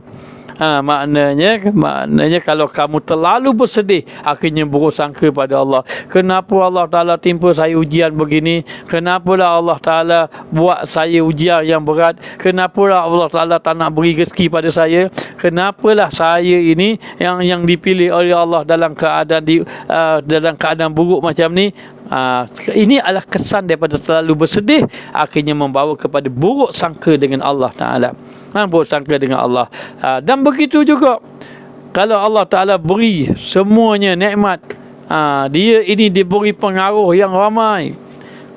Maknanya kalau kamu terlalu bersedih, akhirnya buruk sangka pada Allah. Kenapa Allah Ta'ala timpa saya ujian begini? Kenapalah Allah Ta'ala buat saya ujian yang berat? Kenapalah Allah Ta'ala tak nak beri rezeki pada saya? Kenapalah saya ini yang dipilih oleh Allah dalam keadaan buruk macam ni? Ini adalah kesan daripada terlalu bersedih, akhirnya membawa kepada buruk sangka dengan Allah Ta'ala. Buruk sangka dengan Allah. Dan begitu juga kalau Allah Ta'ala beri semuanya nikmat, dia ini diberi pengaruh yang ramai,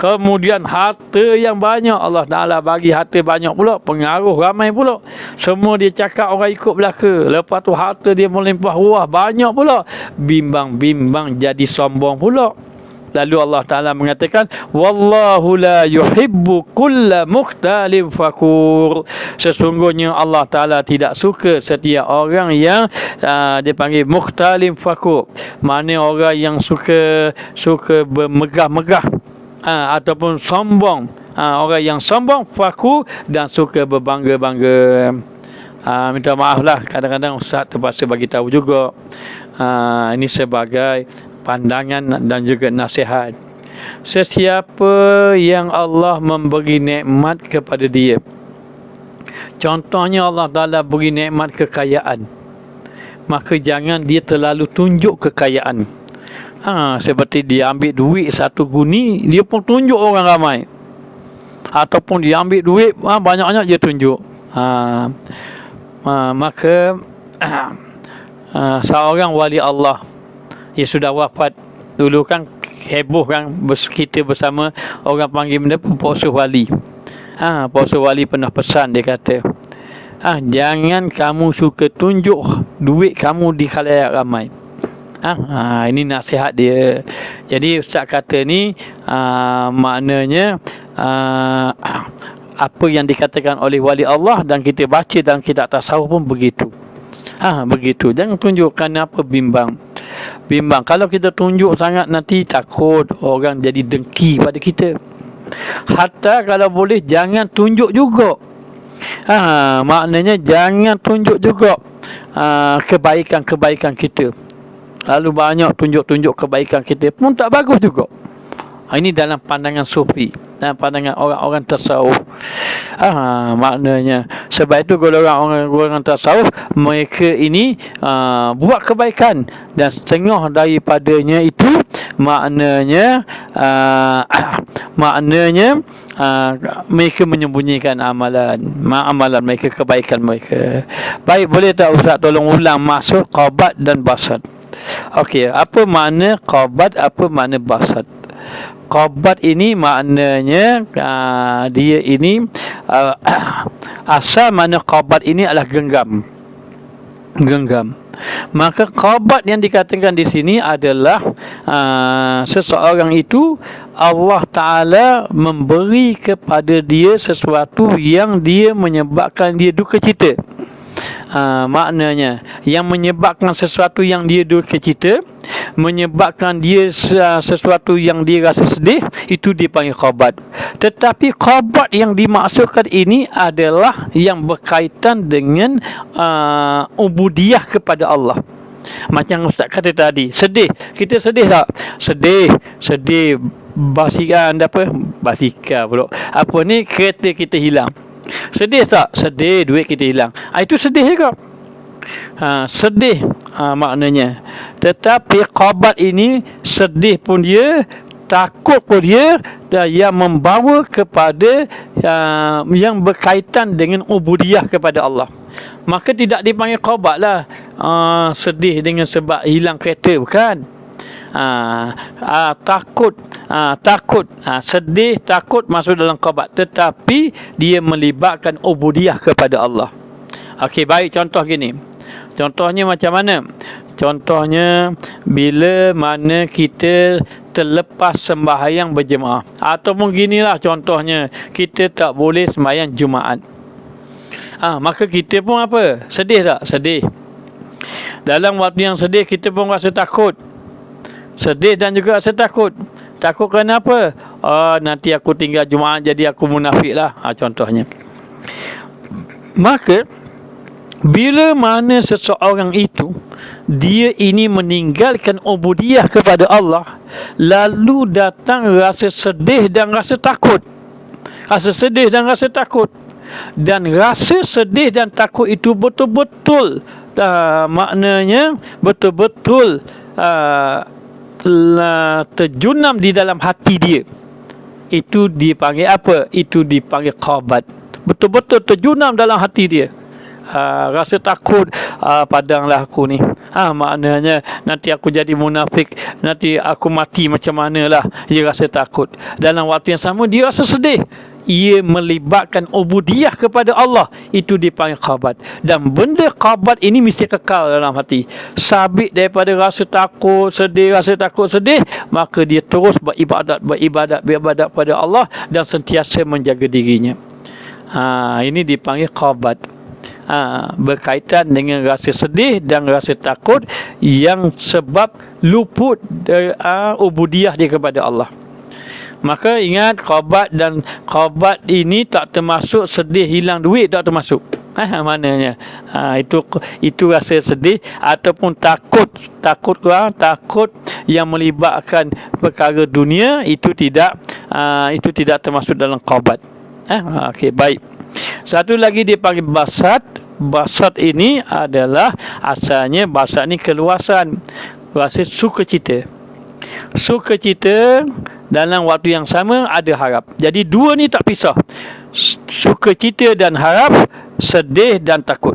kemudian harta yang banyak, Allah Ta'ala bagi harta banyak pula, pengaruh ramai pula, semua dia cakap orang ikut belaka, lepas tu harta dia melimpah ruah banyak pula, bimbang-bimbang jadi sombong pula. Lalu Allah Ta'ala mengatakan, wallahu la yuhibbu kulla mukhtalin fakur. Sesungguhnya Allah Ta'ala tidak suka setiap orang yang dipanggil mukhtalin fakur. Mana orang yang suka bermegah-megah, ataupun sombong. Orang yang sombong, fakur, dan suka berbangga-bangga. Minta maaf lah, kadang-kadang Ustaz terpaksa bagi tahu juga. Ini sebagai pandangan dan juga nasihat. Sesiapa yang Allah memberi nikmat kepada dia, contohnya Allah Ta'ala beri nikmat kekayaan, maka jangan dia terlalu tunjuk kekayaan. Seperti dia ambil duit satu guni, dia pun tunjuk orang ramai. Ataupun dia ambil duit banyak-banyak dia tunjuk. Maka seorang wali Allah, dia sudah wafat dulu kan, heboh kan, kita bersama orang panggil benda Pak Usuh Wali. Pak Usuh Wali pernah pesan, dia kata, jangan kamu suka tunjuk duit kamu di khalayak ramai. Ini nasihat dia. Jadi Ustaz kata ni maknanya apa yang dikatakan oleh wali Allah dan kita baca dalam kitab tasawuf pun begitu. Begitu. Jangan tunjukkan apa bimbang. Kalau kita tunjuk sangat, nanti takut orang jadi dengki pada kita. Hatta kalau boleh jangan tunjuk juga. Maknanya jangan tunjuk juga kebaikan-kebaikan kita. Lalu banyak tunjuk-tunjuk kebaikan kita pun tak bagus juga. Ini dalam pandangan sufi, dalam pandangan orang-orang tasawuf. Maknanya sebab itu kalau orang tasawuf, mereka ini buat kebaikan, dan setengah daripadanya itu maknanya mereka menyembunyikan amalan mereka, kebaikan mereka. Baik, boleh tak Ustaz tolong ulang maksud qabat dan basat? Okey, apa makna qabat, apa makna basat? Qabat ini maknanya dia ini asal makna qabat ini adalah genggam. Maka qabat yang dikatakan di sini adalah seseorang itu Allah Ta'ala memberi kepada dia sesuatu yang dia menyebabkan dia duka cita. Maknanya yang menyebabkan sesuatu yang dia duka cita, menyebabkan dia sesuatu yang dia rasa sedih, itu dipanggil qabat. Tetapi qabat yang dimaksudkan ini adalah yang berkaitan dengan ubudiyah kepada Allah. Macam Ustaz kata tadi, sedih. Kita sedih tak? Sedih basikal basikal pula. Apa ni, kereta kita hilang. Sedih tak? Sedih, duit kita hilang. Itu sedih juga. Sedih maknanya. Tetapi qabat ini sedih pun dia, takut pun dia, dan yang membawa kepada yang berkaitan dengan ubudiyah kepada Allah. Maka tidak dipanggil qabat lah. Sedih dengan sebab hilang kereta, bukan. Takut, sedih, takut masuk dalam qabat, tetapi dia melibatkan ubudiyah kepada Allah. Okey, baik, contoh gini. Contohnya macam mana? Contohnya bila mana kita terlepas sembahyang berjemaah, ataupun ginilah contohnya, kita tak boleh sembahyang Jumaat. Maka kita pun apa? Sedih tak? Sedih. Dalam waktu yang sedih, kita pun rasa takut. Sedih dan juga rasa takut. Takut kenapa? Nanti aku tinggal Jumaat, jadi aku munafik lah. Contohnya. Maka bila mana seseorang itu, dia ini meninggalkan ubudiyah kepada Allah, lalu datang rasa sedih dan rasa takut. Rasa sedih dan rasa takut. Dan rasa sedih dan takut itu betul-betul maknanya betul-betul terjunam di dalam hati dia. Itu dipanggil apa? Itu dipanggil qabat. Betul-betul terjunam dalam hati dia. Rasa takut, padanglah aku ni. Maknanya nanti aku jadi munafik, nanti aku mati macam manalah. Dia rasa takut. Dalam waktu yang sama dia rasa sedih. Ia melibatkan ubudiyah kepada Allah. Itu dipanggil qabat. Dan benda qabat ini mesti kekal dalam hati. Sabit daripada rasa takut, sedih, rasa takut, sedih, maka dia terus beribadat pada Allah dan sentiasa menjaga dirinya. Ini dipanggil qabat. Berkaitan dengan rasa sedih dan rasa takut yang sebab luput ubudiyah dia kepada Allah. Maka ingat, qabat dan qabat ini tak termasuk sedih hilang duit, tak termasuk. Maknanya itu rasa sedih ataupun takut yang melibatkan perkara dunia, itu tidak termasuk dalam qabat. Okey, baik. Satu lagi dipanggil basat. Basat ini adalah asalnya, basat ni keluasan, rasa sukacita. Sukacita dalam waktu yang sama ada harap. Jadi dua ni tak pisah. Sukacita dan harap, sedih dan takut.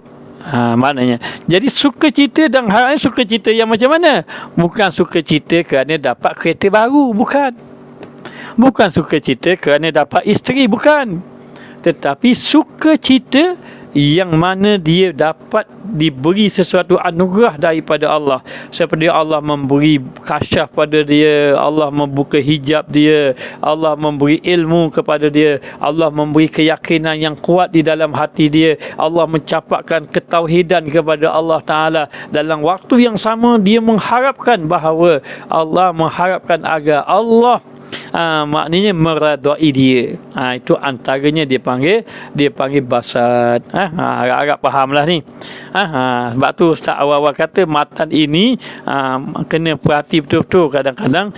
Maknanya. Jadi sukacita dan harap, sukacita yang macam mana? Bukan sukacita kerana dapat kereta baru, bukan. Bukan sukacita kerana dapat isteri, bukan. Tetapi sukacita yang mana dia dapat diberi sesuatu anugerah daripada Allah, seperti Allah memberi kasyaf pada dia, Allah membuka hijab dia, Allah memberi ilmu kepada dia, Allah memberi keyakinan yang kuat di dalam hati dia, Allah mencapakkan ketauhidan kepada Allah Ta'ala. Dalam waktu yang sama dia mengharapkan bahawa Allah mengharapkan agar Allah maknanya meradai dia. Itu antaranya dia panggil basat. Agak fahamlah ni. Sebab tu Ustaz awal-awal kata matan ini kena perhati betul-betul. Kadang-kadang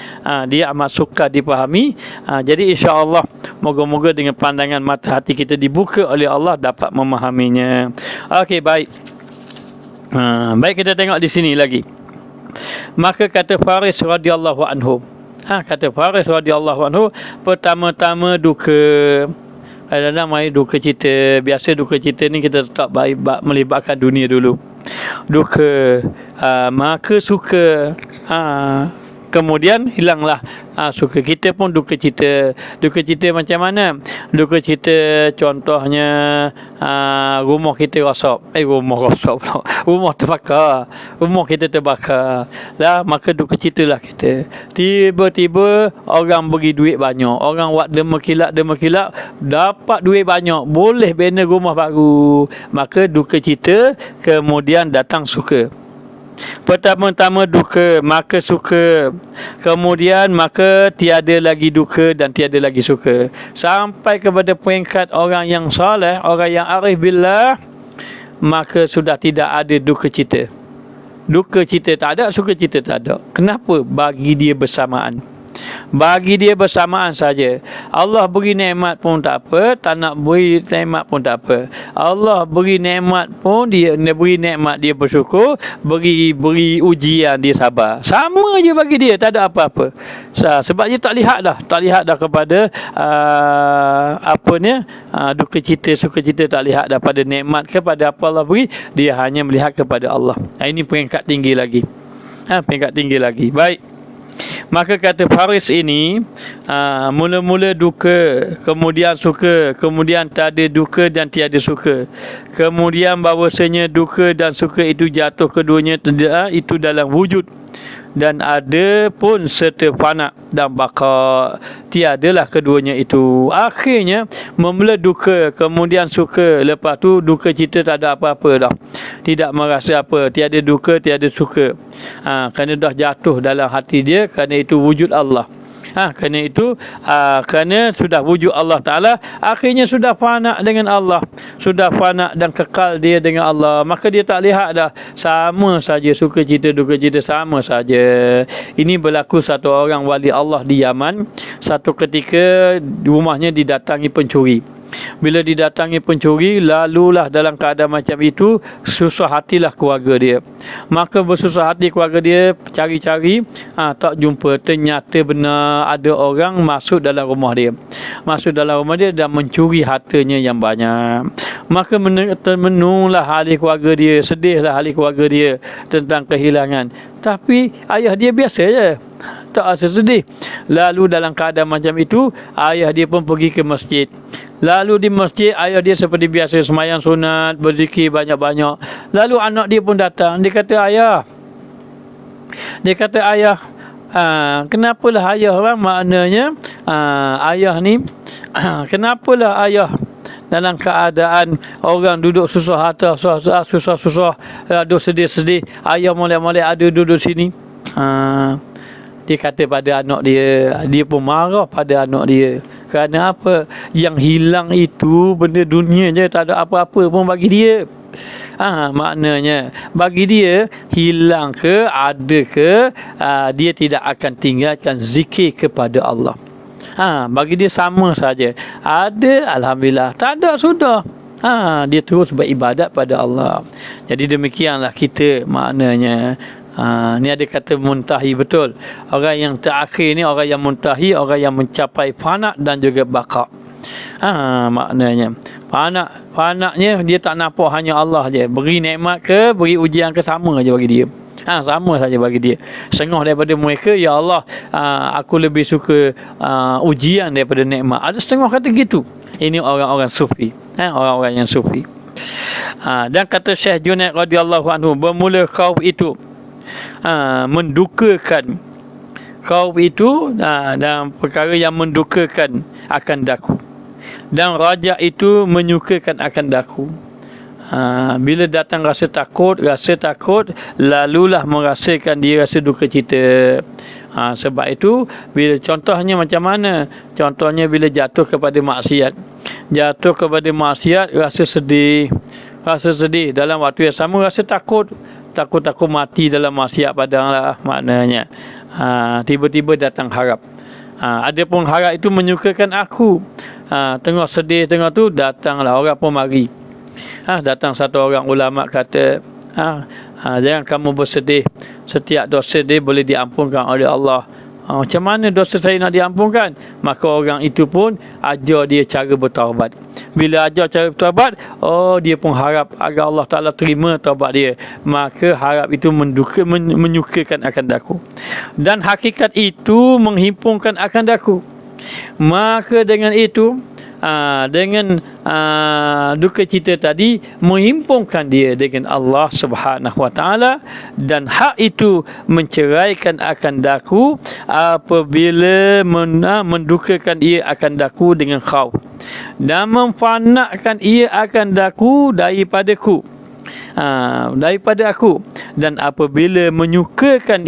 dia amat sukar dipahami. Jadi insya-Allah moga-moga dengan pandangan mata hati kita dibuka oleh Allah dapat memahaminya. Okey, baik. Baik, kita tengok di sini lagi. Maka kata Faris radhiyallahu anhu, kata Faris radhiyallahu anhu, pertama-tama duka. Kadang-kadang mai duka cita. Biasa duka cita ni kita tetap melibatkan dunia dulu. Duka, maka suka, kemudian hilanglah suka. Kita pun duka cita. Duka cita macam mana? Duka cita contohnya rumah kita rosak. Rumah terbakar. Rumah kita terbakar. Maka duka citalah kita. Tiba-tiba orang bagi duit banyak. Orang buat demikilat dapat duit banyak. Boleh bina rumah baru. Maka duka cita, kemudian datang suka. Pertama-tama duka, maka suka. Kemudian maka tiada lagi duka dan tiada lagi suka. Sampai kepada peringkat orang yang soleh, orang yang arif billah, maka sudah tidak ada duka cita. duka cita tak ada, suka cita tak ada. Kenapa? Bagi dia bersamaan. Bagi dia bersamaan saja. Allah beri nikmat pun tak apa, tak nak beri nikmat pun tak apa. Allah beri nikmat pun dia beri nikmat dia bersyukur, beri ujian dia sabar. Sama je bagi dia, tak ada apa-apa. Sebab dia tak lihat dah kepada duka cita, suka cita, tak lihat dah pada nikmat kepada apa Allah beri, dia hanya melihat kepada Allah. Ini peringkat tinggi lagi. Peringkat tinggi lagi. Baik. Maka kata Faris ini, mula-mula duka, kemudian suka, kemudian tak ada duka dan tiada suka. Kemudian bahawasanya duka dan suka itu jatuh keduanya itu dalam wujud, dan ada pun serta fana dan baka, tiadalah keduanya itu. Akhirnya memula duka, kemudian suka, lepas tu duka cita tak ada apa-apa dah, tidak merasa apa, tiada duka, tiada suka. Kerana dah jatuh dalam hati dia, kerana itu wujud Allah. Kerana itu kerana sudah wujud Allah Ta'ala, akhirnya sudah fana dengan Allah, sudah fana dan kekal dia dengan Allah, maka dia tak lihat dah, sama saja suka cita duka cita, sama saja. Ini berlaku satu orang wali Allah di Yaman. Satu ketika rumahnya didatangi pencuri. Bila didatangi pencuri, lalulah dalam keadaan macam itu, susah hatilah keluarga dia. Maka bersusah hati keluarga dia, cari-cari, tak jumpa. Ternyata benar ada orang masuk dalam rumah dia. Masuk dalam rumah dia dan mencuri hartanya yang banyak. Maka termenunglah ahli keluarga dia, sedihlah ahli keluarga dia tentang kehilangan. Tapi ayah dia biasa je, tak rasa sedih. Lalu dalam keadaan macam itu, ayah dia pun pergi ke masjid. Lalu di masjid, ayah dia seperti biasa semayang sunat, berzikir banyak-banyak. Lalu anak dia pun datang. Dia kata, ayah, kenapalah ayah maknanya ayah ni, kenapalah ayah dalam keadaan orang duduk susah hati, susah, duduk sedih-sedih, ayah molek-molek ada duduk sini. Dia kata pada anak dia pun marah pada anak dia. Kerana apa? Yang hilang itu benda dunia je, tak ada apa-apa pun bagi dia. Maknanya bagi dia, hilang ke ada ke, dia tidak akan tinggalkan zikir kepada Allah. Bagi dia sama saja. Ada, alhamdulillah. Tak ada, sudah. Dia terus beribadat pada Allah. Jadi demikianlah kita maknanya. Ni ada kata muntahi, betul. Orang yang terakhir ni orang yang muntahi, orang yang mencapai fana dan juga baka. Maknanya fanaknya dia tak nampak hanya Allah je. Beri nikmat ke, beri ujian ke, sama je bagi dia. Sama saja bagi dia. Setengah daripada mereka, ya Allah, aku lebih suka ujian daripada nikmat. Ada setengah kata gitu. Ini orang-orang sufi. Orang-orang yang sufi. Dan kata Syekh Junaid radhiyallahu anhu, bermula khauf itu mendukakan, khauf itu dan perkara yang mendukakan akan daku, dan raja itu menyukakan akan daku. Bila datang rasa takut, lalulah merasakan dia rasa duka cita. Sebab itu bila contohnya macam mana? Contohnya bila jatuh kepada maksiat, rasa sedih dalam waktu yang sama, rasa takut mati dalam maksiat padanglah maknanya. Tiba-tiba datang harap. Adapun harap itu menyukakan aku. Tengah sedih, tengah tu datanglah orang pun mari. Datang satu orang ulama kata, jangan kamu bersedih, setiap dosa dia boleh diampunkan oleh Allah. Macam mana dosa saya nak diampunkan? Maka orang itu pun ajar dia cara bertaubat. Bila ajar cara bertaubat, dia pun harap agar Allah Ta'ala terima taubat dia. Maka harap itu menyukakan akan daku, dan hakikat itu menghimpunkan akan daku. Maka dengan itu, dengan duka cita tadi menghimpunkan dia dengan Allah Subhanahu Wa Taala, dan hak itu menceraikan akan daku apabila mendukakan ia akan daku dengan khauf, dan memfanakkan ia akan daku daripada aku. dan apabila menyukakan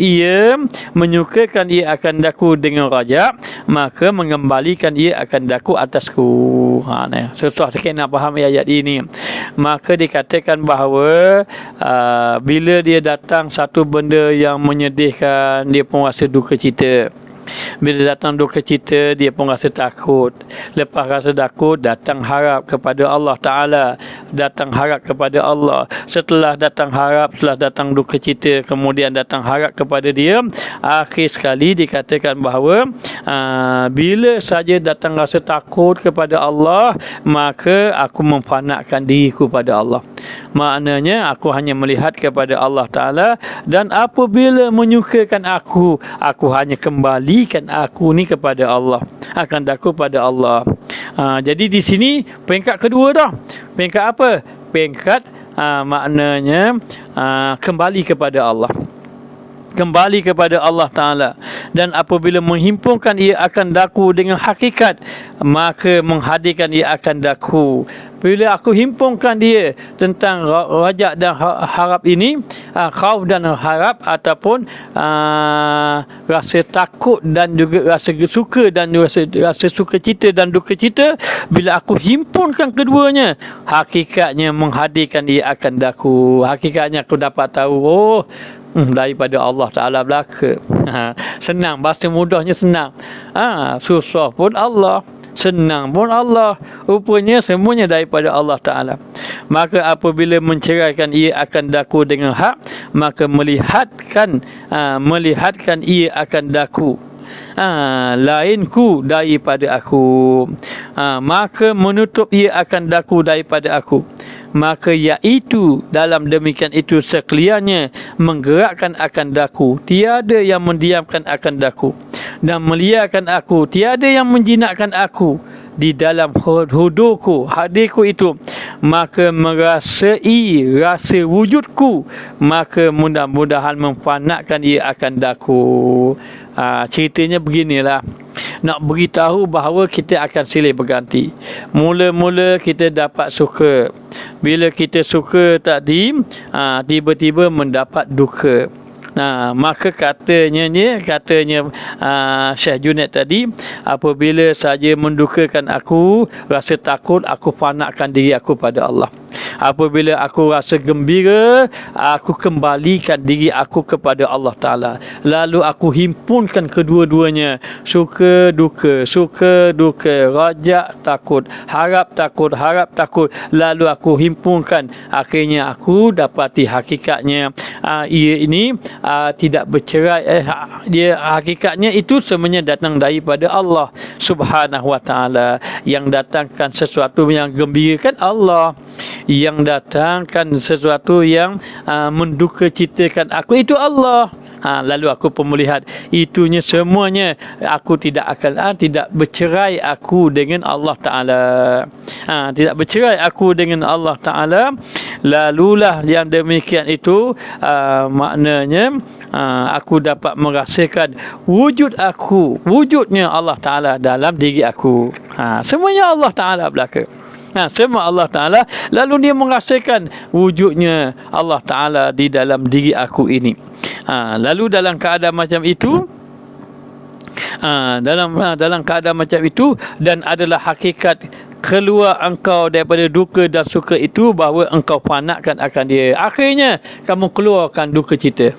ia akan daku dengan rajak, maka mengembalikan ia akan daku atasku. Susah sikit nak faham ayat ini. Maka dikatakan bahawa bila dia datang satu benda yang menyedihkan, dia pun rasa duka cita. Bila datang duka cita, dia pun rasa takut. Lepas rasa takut, datang harap kepada Allah Ta'ala. Datang harap kepada Allah. Setelah datang harap, setelah datang duka cita, kemudian datang harap kepada dia, akhir sekali dikatakan bahawa bila saja datang rasa takut kepada Allah, maka aku memfanakkan diriku pada Allah. Maknanya aku hanya melihat kepada Allah Ta'ala, dan apabila menyukakan aku hanya kembalikan aku ni kepada Allah, akan daku pada Allah. Jadi di sini peringkat kedua dah. Peringkat apa? Peringkat maknanya kembali kepada Allah. Kembali kepada Allah Ta'ala. Dan apabila menghimpunkan ia akan daku dengan hakikat, maka menghadirkan ia akan daku. Bila aku himpunkan dia tentang rajak dan harap ini, khauf dan harap, ataupun rasa takut dan juga rasa suka dan rasa suka cita dan duka cita, bila aku himpunkan keduanya, hakikatnya menghadirkan ia akan daku. Hakikatnya aku dapat tahu, daripada Allah Ta'ala belaka. Senang, bahasa mudahnya senang. Susah pun Allah, senang pun Allah. Rupanya semuanya daripada Allah Ta'ala. Maka apabila menceraikan ia akan daku dengan hak, maka melihatkan ia akan daku lainku daripada aku, maka menutup ia akan daku daripada aku. Maka iaitu dalam demikian itu sekaliannya menggerakkan akan daku, tiada yang mendiamkan akan daku, dan meliarkan aku, tiada yang menjinakkan aku di dalam huduku, hadirku itu. Maka merasai rasa wujudku, maka mudah-mudahan memfanakkan ia akan daku. Ceritanya beginilah. Nak beritahu bahawa kita akan silih berganti. Mula-mula kita dapat suka. Bila kita suka tadi, tiba-tiba mendapat duka. Maka katanya Syekh Junaid tadi, apabila saja mendukakan aku, rasa takut, aku fanakkan diri aku pada Allah. Apabila aku rasa gembira, aku kembalikan diri aku kepada Allah Ta'ala. Lalu aku himpunkan kedua-duanya, suka duka, rajak takut, harap takut. Lalu aku himpunkan, akhirnya aku dapati hakikatnya ia ini tidak bercerai. Dia hakikatnya itu semuanya datang daripada Allah Subhanahu Wa Ta'ala. Yang datangkan sesuatu yang gembirakan Allah, yang datangkan sesuatu yang menduka citakan aku itu Allah. Lalu aku pun melihat itunya semuanya aku tidak bercerai aku dengan Allah Ta'ala. Tidak bercerai aku dengan Allah Ta'ala. Lalulah yang demikian itu maknanya aku dapat merasakan wujudnya Allah Ta'ala dalam diri aku. Semuanya Allah Ta'ala belaka. Semua Allah Ta'ala. Lalu dia merasakan wujudnya Allah Ta'ala di dalam diri aku ini. Lalu dalam keadaan macam itu, dalam keadaan macam itu, dan adalah hakikat keluar engkau daripada duka dan suka itu, bahawa engkau fanakkan akan dia. Akhirnya kamu keluarkan duka cita.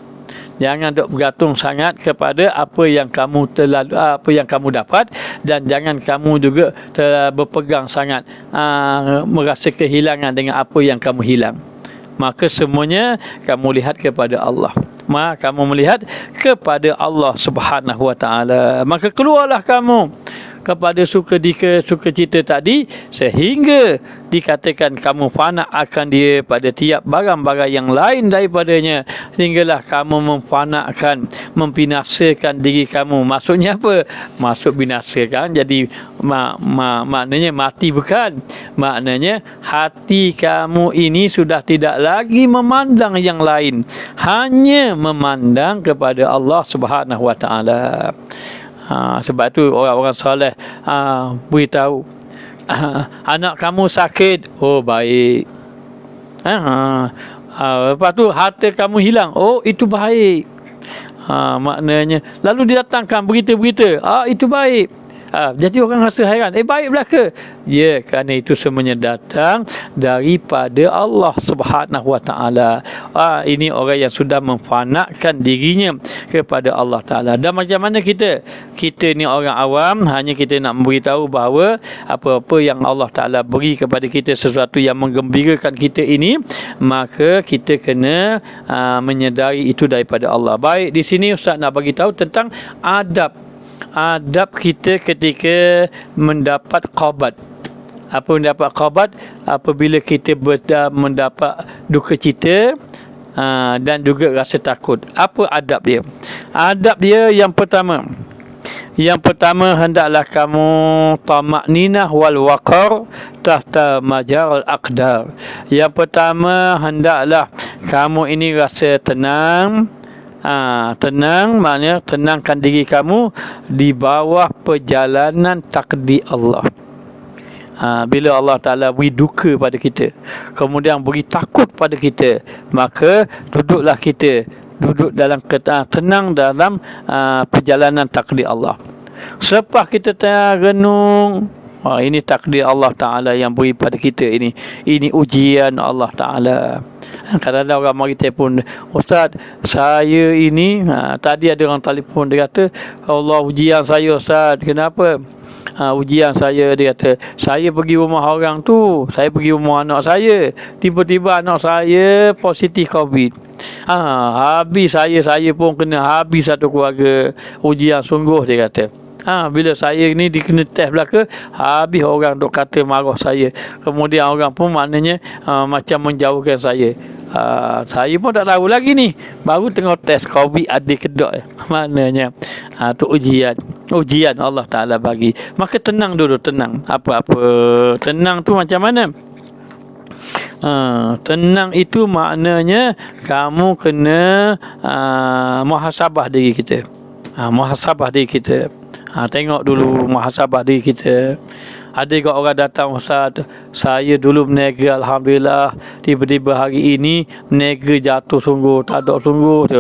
Jangan duk bergantung sangat kepada apa yang kamu dapat, dan jangan kamu juga berpegang sangat merasa kehilangan dengan apa yang kamu hilang. Maka semuanya kamu lihat kepada Allah. Maka kamu melihat kepada Allah Subhanahu Wa Ta'ala. Maka keluarlah kamu kepada suka cita tadi, sehingga dikatakan kamu fana akan dia pada tiap barang-barang yang lain daripadanya, sehinggalah kamu memfanakkan, membinasakan diri kamu. Maksudnya apa? Maksud binasakan, jadi maknanya mati bukan. Maknanya hati kamu ini sudah tidak lagi memandang yang lain, hanya memandang kepada Allah Subhanahu Wa Ta'ala. Sebab tu orang-orang soleh beritahu, anak kamu sakit, oh baik. Lepas tu harta kamu hilang. Oh, itu baik. Maknanya lalu didatangkan berita-berita, itu baik. Jadi orang rasa hairan, baik belaka. Ya, kerana itu semuanya datang daripada Allah Subhanahu Wa Taala. Ini orang yang sudah memfanakkan dirinya kepada Allah Taala. Dan macam mana kita ni orang awam, hanya kita nak memberitahu bahawa apa-apa yang Allah Taala beri kepada kita, sesuatu yang menggembirakan kita ini, maka kita kena menyedari itu daripada Allah. Baik, di sini Ustaz nak bagi tahu tentang adab kita ketika mendapat qaubat. Apa mendapat qaubat? Apabila kita mendapat duka cita dan juga rasa takut. Apa adab dia? Adab dia yang pertama, hendaklah kamu tamakninah wal waqar tahta majarul aqdar. Yang pertama, hendaklah kamu ini rasa tenang. Tenang maknanya tenangkan diri kamu di bawah perjalanan takdir Allah. Bila Allah Ta'ala beri duka pada kita, kemudian beri takut pada kita, maka duduklah kita dalam tenang dalam perjalanan takdir Allah. Selepas kita renung, ini takdir Allah Ta'ala yang beri pada kita ini ujian Allah Ta'ala. Kadang-kadang orang mari telefon, Ustaz, saya ini tadi ada orang telefon, dia kata, Allah ujian saya Ustaz. Kenapa? Ujian saya, dia kata, saya pergi rumah orang tu, saya pergi rumah anak saya, tiba-tiba anak saya positif COVID. Habis saya pun kena habis satu keluarga. Ujian sungguh, dia kata. Bila saya ni dikena test belaka, habis orang duk kata marah saya. Kemudian orang pun maknanya macam menjauhkan saya. Saya pun tak tahu lagi ni, baru tengok test COVID ada ke tak. Maknanya tu ujian Allah Ta'ala bagi. Maka tenang dulu, tenang. Apa-apa tenang tu macam mana? Tenang itu maknanya kamu kena muhasabah diri kita. Muhasabah diri kita. Tengok dulu muhasabah diri kita. Ada juga orang datang, Ustaz, saya dulu berniaga, Alhamdulillah, tiba-tiba hari ini berniaga jatuh sungguh, tak ada sungguh tu.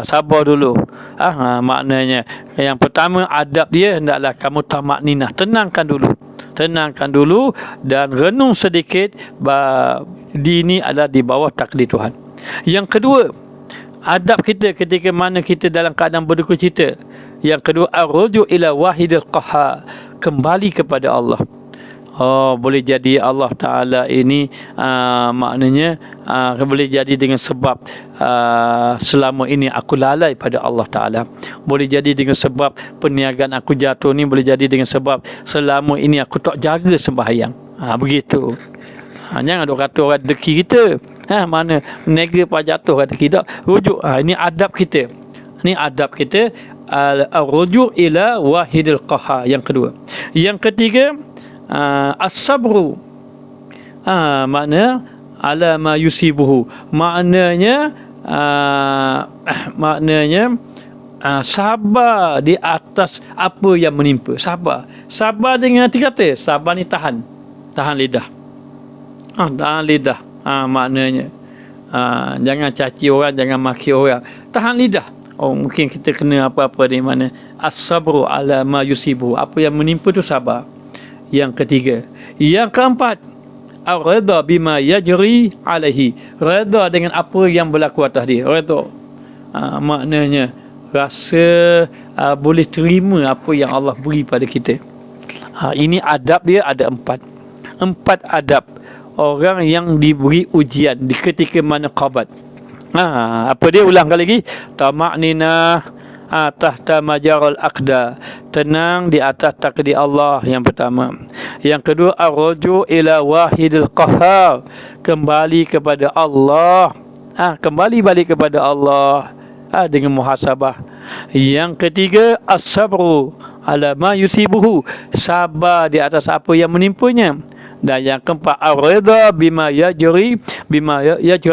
Sabar dulu. Maknanya yang pertama, adab dia hendaklah kamu tamakninah, tenangkan dulu dan renung sedikit. Ini adalah di bawah takdir Tuhan. Yang kedua, adab kita ketika mana kita dalam keadaan berduka cita. Yang kedua, ar-ruju' ila wahidil qahhar, kembali kepada Allah. Boleh jadi Allah Ta'ala ini maknanya boleh jadi dengan sebab selama ini aku lalai pada Allah Ta'ala. Boleh jadi dengan sebab perniagaan aku jatuh ni, boleh jadi dengan sebab selama ini aku tak jaga sembahyang. Begitu. Jangan duk kata orang deki kita, mana perniaga pas jatuh kata kita, rujuk. Ini adab kita. Al-ruju' ila wahidil qahhar. Yang kedua. Yang ketiga, as-sabru. Makna ala ma yusibuhu. Maknanya sabar di atas apa yang menimpa. Sabar dengan arti kata, sabar ni tahan lidah. Tahan lidah. Maknanya jangan caci orang, jangan maki orang. Tahan lidah. Mungkin kita kena apa-apa di mana. As-sabru ala ma yusibu. Apa yang menimpa tu sabar. Yang ketiga. Yang keempat, ar-ridha bima yajri alaihi. Redha dengan apa yang berlaku atas dia. Redha. Maknanya rasa boleh terima apa yang Allah beri pada kita. Ini adab dia ada 4. 4 adab orang yang diberi ujian di ketika mana qabat. Apa dia? Ulang kali lagi. Tamakninah tahta majarul aqda, tenang di atas takdir Allah, yang pertama. Yang kedua, ar-ruju' ila wahidil qahhar, kembali kepada Allah. Kembali balik kepada Allah dengan muhasabah. Yang ketiga, as-sabru ala ma yusibuhu, sabar di atas apa yang menimpanya. Dan yang keempat, ar-ridha bima yajri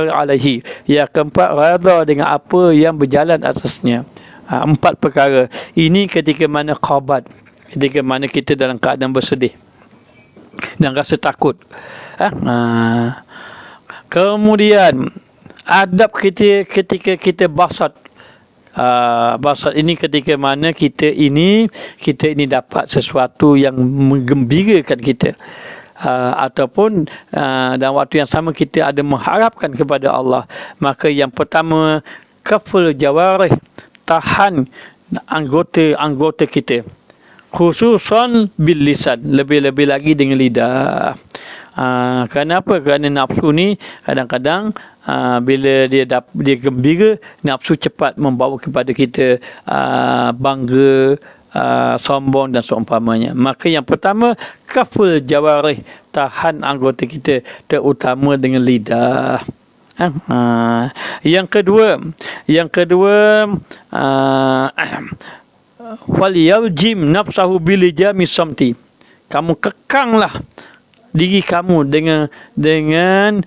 alaihi. Yang keempat, redha dengan apa yang berjalan atasnya. 4 perkara. Ini ketika mana qabat, ketika mana kita dalam keadaan bersedih dan rasa takut. Kemudian adab kita ketika kita basat. Basat ini ketika mana kita ini dapat sesuatu yang menggembirakan kita. Ataupun dalam waktu yang sama kita ada mengharapkan kepada Allah, maka yang pertama kaful jawarih, tahan anggota kita, khususan bil lisan, lebih-lebih lagi dengan lidah. Kenapa? Kerana nafsu ni kadang-kadang bila dia gembira, nafsu cepat membawa kepada kita bangga, sombong dan seumpamanya. Maka yang pertama kaful jawarih, tahan anggota kita, terutama dengan lidah. Yang kedua wal yaljim nafsahu bil jami samti, kamu kekanglah diri kamu dengan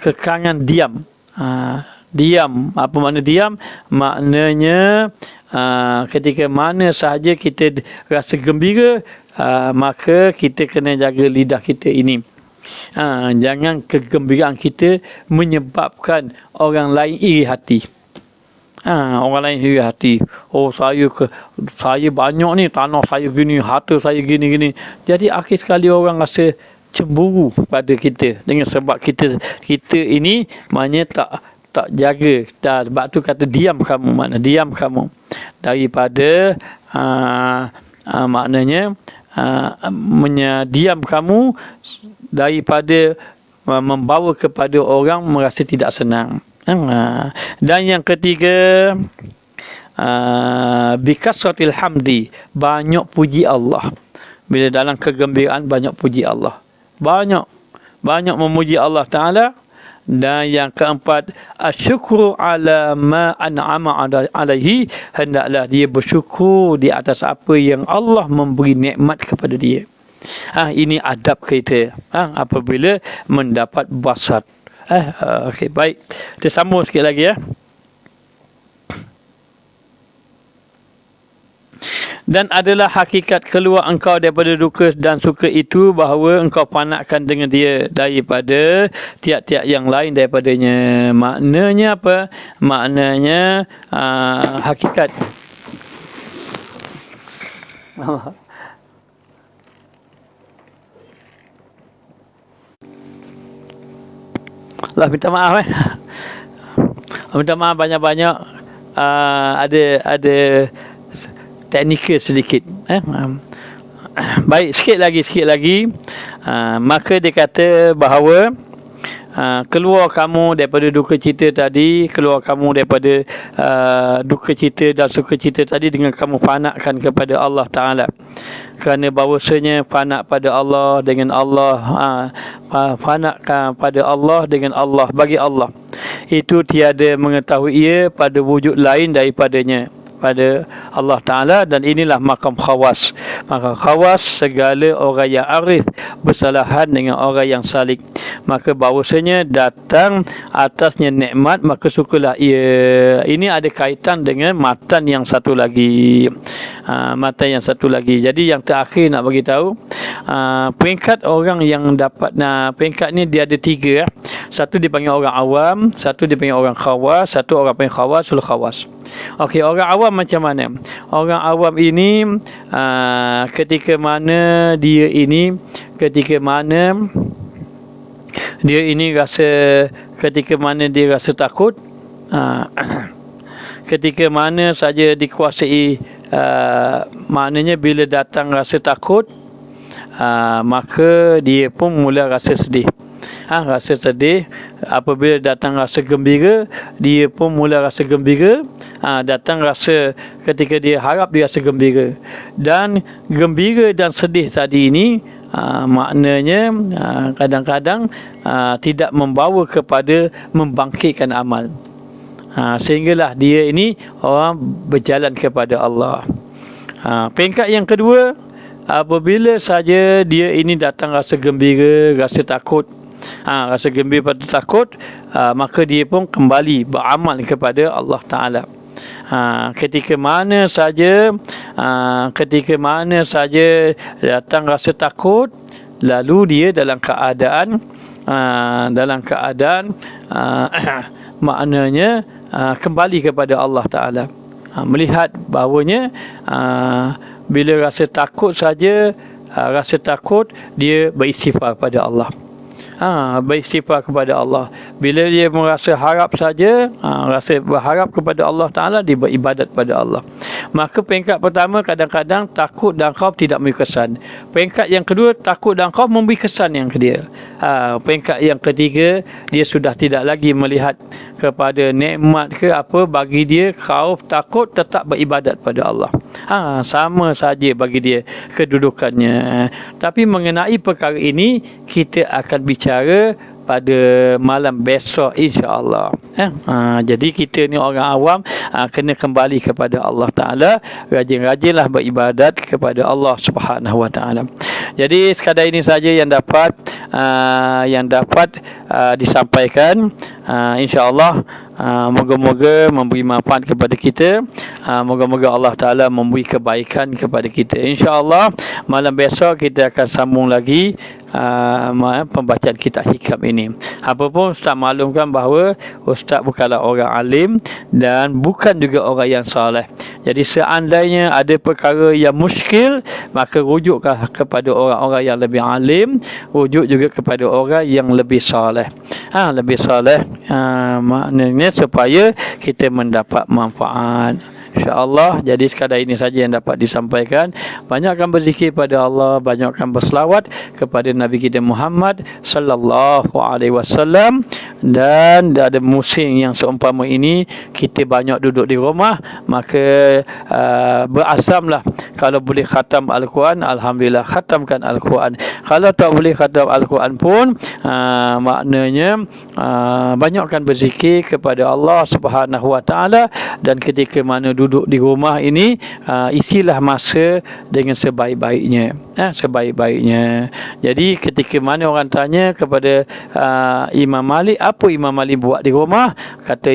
kekangan diam. Diam, apa makna diam? Maknanya ketika mana sahaja kita rasa gembira, maka kita kena jaga lidah kita ini. Jangan kegembiraan kita menyebabkan orang lain iri hati. Orang lain iri hati. Oh, saya banyak ni, tanah saya gini, harta saya gini. Jadi akhir sekali orang rasa cemburu pada kita, dengan sebab kita ini maknanya tak jaga. Sebab tu kata diam kamu, makna diam kamu daripada maknanya diam kamu daripada membawa kepada orang merasa tidak senang. Dan yang ketiga bikasratil hamdi, banyak puji Allah. Bila dalam kegembiraan banyak puji Allah, banyak memuji Allah Ta'ala. Dan yang keempat, asyukru ala ma an'ama alaihi, hendaklah dia bersyukur di atas apa yang Allah memberi nikmat kepada dia. Ini adab kita apabila mendapat basat. Okey, baik. Kita sambung sikit lagi ya. Dan adalah hakikat keluar engkau daripada duka dan suka itu, bahawa engkau panakkan dengan dia daripada tiap-tiap yang lain daripadanya. Maknanya apa? Maknanya hakikat lah, minta maaf minta maaf banyak-banyak. Ada teknikal sedikit. Baik, sikit lagi. Maka dia kata bahawa keluar kamu daripada duka cita tadi, keluar kamu daripada duka cita dan suka cita tadi dengan kamu panakkan kepada Allah Ta'ala. Kerana bahawasanya panak pada Allah dengan Allah, panakkan pada Allah dengan Allah, bagi Allah itu tiada mengetahui ia pada wujud lain daripadanya, pada Allah Ta'ala. Dan inilah makam khawas. Maka khawas, segala orang yang arif bersalahan dengan orang yang salik. Maka bahawasanya datang atasnya nikmat, maka sukalah ia. Ini ada kaitan dengan matan yang satu lagi. Matan yang satu lagi. Jadi yang terakhir nak bagi tahu, peringkat orang yang dapat, peringkat ni dia ada tiga. Satu dipanggil orang awam, satu dipanggil orang khawas, satu orang panggil khawasul khawas. Okey, orang awam macam mana? Orang awam ini ketika mana dia ini rasa takut, ketika mana saja dikuasai, maknanya bila datang rasa takut, maka dia pun mula rasa sedih. Rasa sedih. Apabila datang rasa gembira, dia pun mula rasa gembira. Datang rasa, ketika dia harap, dia rasa gembira. Dan gembira dan sedih tadi ini maknanya kadang-kadang tidak membawa kepada membangkitkan amal. Sehinggalah dia ini orang berjalan kepada Allah. Peringkat yang kedua, apabila saja dia ini datang rasa gembira, rasa takut, rasa gembira pada takut, maka dia pun kembali beramal kepada Allah Ta'ala. Ketika mana saja datang rasa takut, lalu dia dalam keadaan dalam keadaan maknanya kembali kepada Allah Ta'ala. Melihat bahawanya bila rasa takut saja, rasa takut, dia beristighfar kepada Allah. Beristighfar kepada Allah. Bila dia merasa harap saja, rasa berharap kepada Allah Ta'ala, dia beribadat kepada Allah. Maka peringkat pertama, kadang-kadang takut dan khauf tidak memberi kesan. Peringkat yang kedua, takut dan khauf memberi kesan yang kedua. Peringkat yang ketiga, dia sudah tidak lagi melihat kepada nikmat ke apa, bagi dia khauf, takut, tetap beribadat pada Allah. Sama saja bagi dia kedudukannya. Tapi mengenai perkara ini kita akan bicara pada malam besok, insya-Allah. Jadi kita ni orang awam, kena kembali kepada Allah Ta'ala. Rajin-rajinlah beribadat kepada Allah Subhanahu Wa Ta'ala. Jadi sekadar ini saja yang dapat disampaikan. InsyaAllah moga-moga memberi manfaat kepada kita. Moga-moga Allah Ta'ala memberi kebaikan kepada kita. InsyaAllah malam besok kita akan sambung lagi pembacaan kitab hikam ini. Apapun Ustaz maklumkan bahawa Ustaz bukanlah orang alim dan bukan juga orang yang soleh. Jadi seandainya ada perkara yang muskil, maka rujuklah kepada orang-orang yang lebih alim, rujuk juga kepada orang yang lebih soleh. Lebih soleh maknanya supaya kita mendapat manfaat, InsyaAllah. Jadi sekadar ini saja yang dapat disampaikan. Banyakkan berzikir pada Allah, banyakkan berselawat kepada Nabi kita Muhammad sallallahu alaihi wasallam. Dan ada musim yang seumpama ini, kita banyak duduk di rumah, maka berazamlah kalau boleh khatam Al-Quran, alhamdulillah khatamkan Al-Quran. Kalau tak boleh khatam Al-Quran pun, maknanya banyakkan berzikir kepada Allah Subhanahu Wa Ta'ala. Dan ketika mana duduk di rumah ini, isilah masa dengan sebaik-baiknya. Sebaik-baiknya. Jadi ketika mana orang tanya kepada Imam Malik, apa Imam Malik buat di rumah? Kata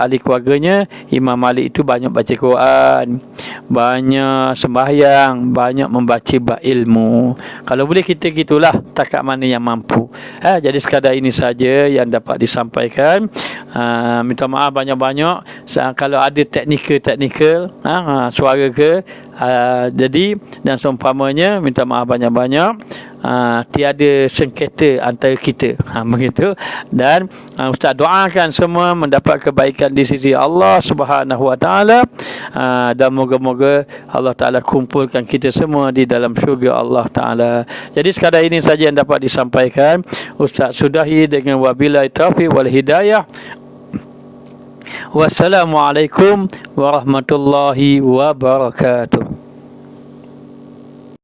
ahli keluarganya, Imam Malik itu banyak baca Quran, banyak sembahyang, banyak membaca ilmu. Kalau boleh kita gitulah, takat mana yang mampu. Jadi sekadar ini saja yang dapat disampaikan. Minta maaf banyak-banyak kalau ada teknikal suara ke, jadi dan seumpamanya, minta maaf banyak-banyak. Tiada sengketa antara kita, begitu. Dan Ustaz doakan semua mendapat kebaikan di sisi Allah Subhanahu Wa Ta'ala, dan moga-moga Allah Ta'ala kumpulkan kita semua di dalam syurga Allah Ta'ala. Jadi sekadar ini saja yang dapat disampaikan. Ustaz sudahi dengan wabillahi taufiq wal hidayah. Wassalamualaikum warahmatullahi wabarakatuh.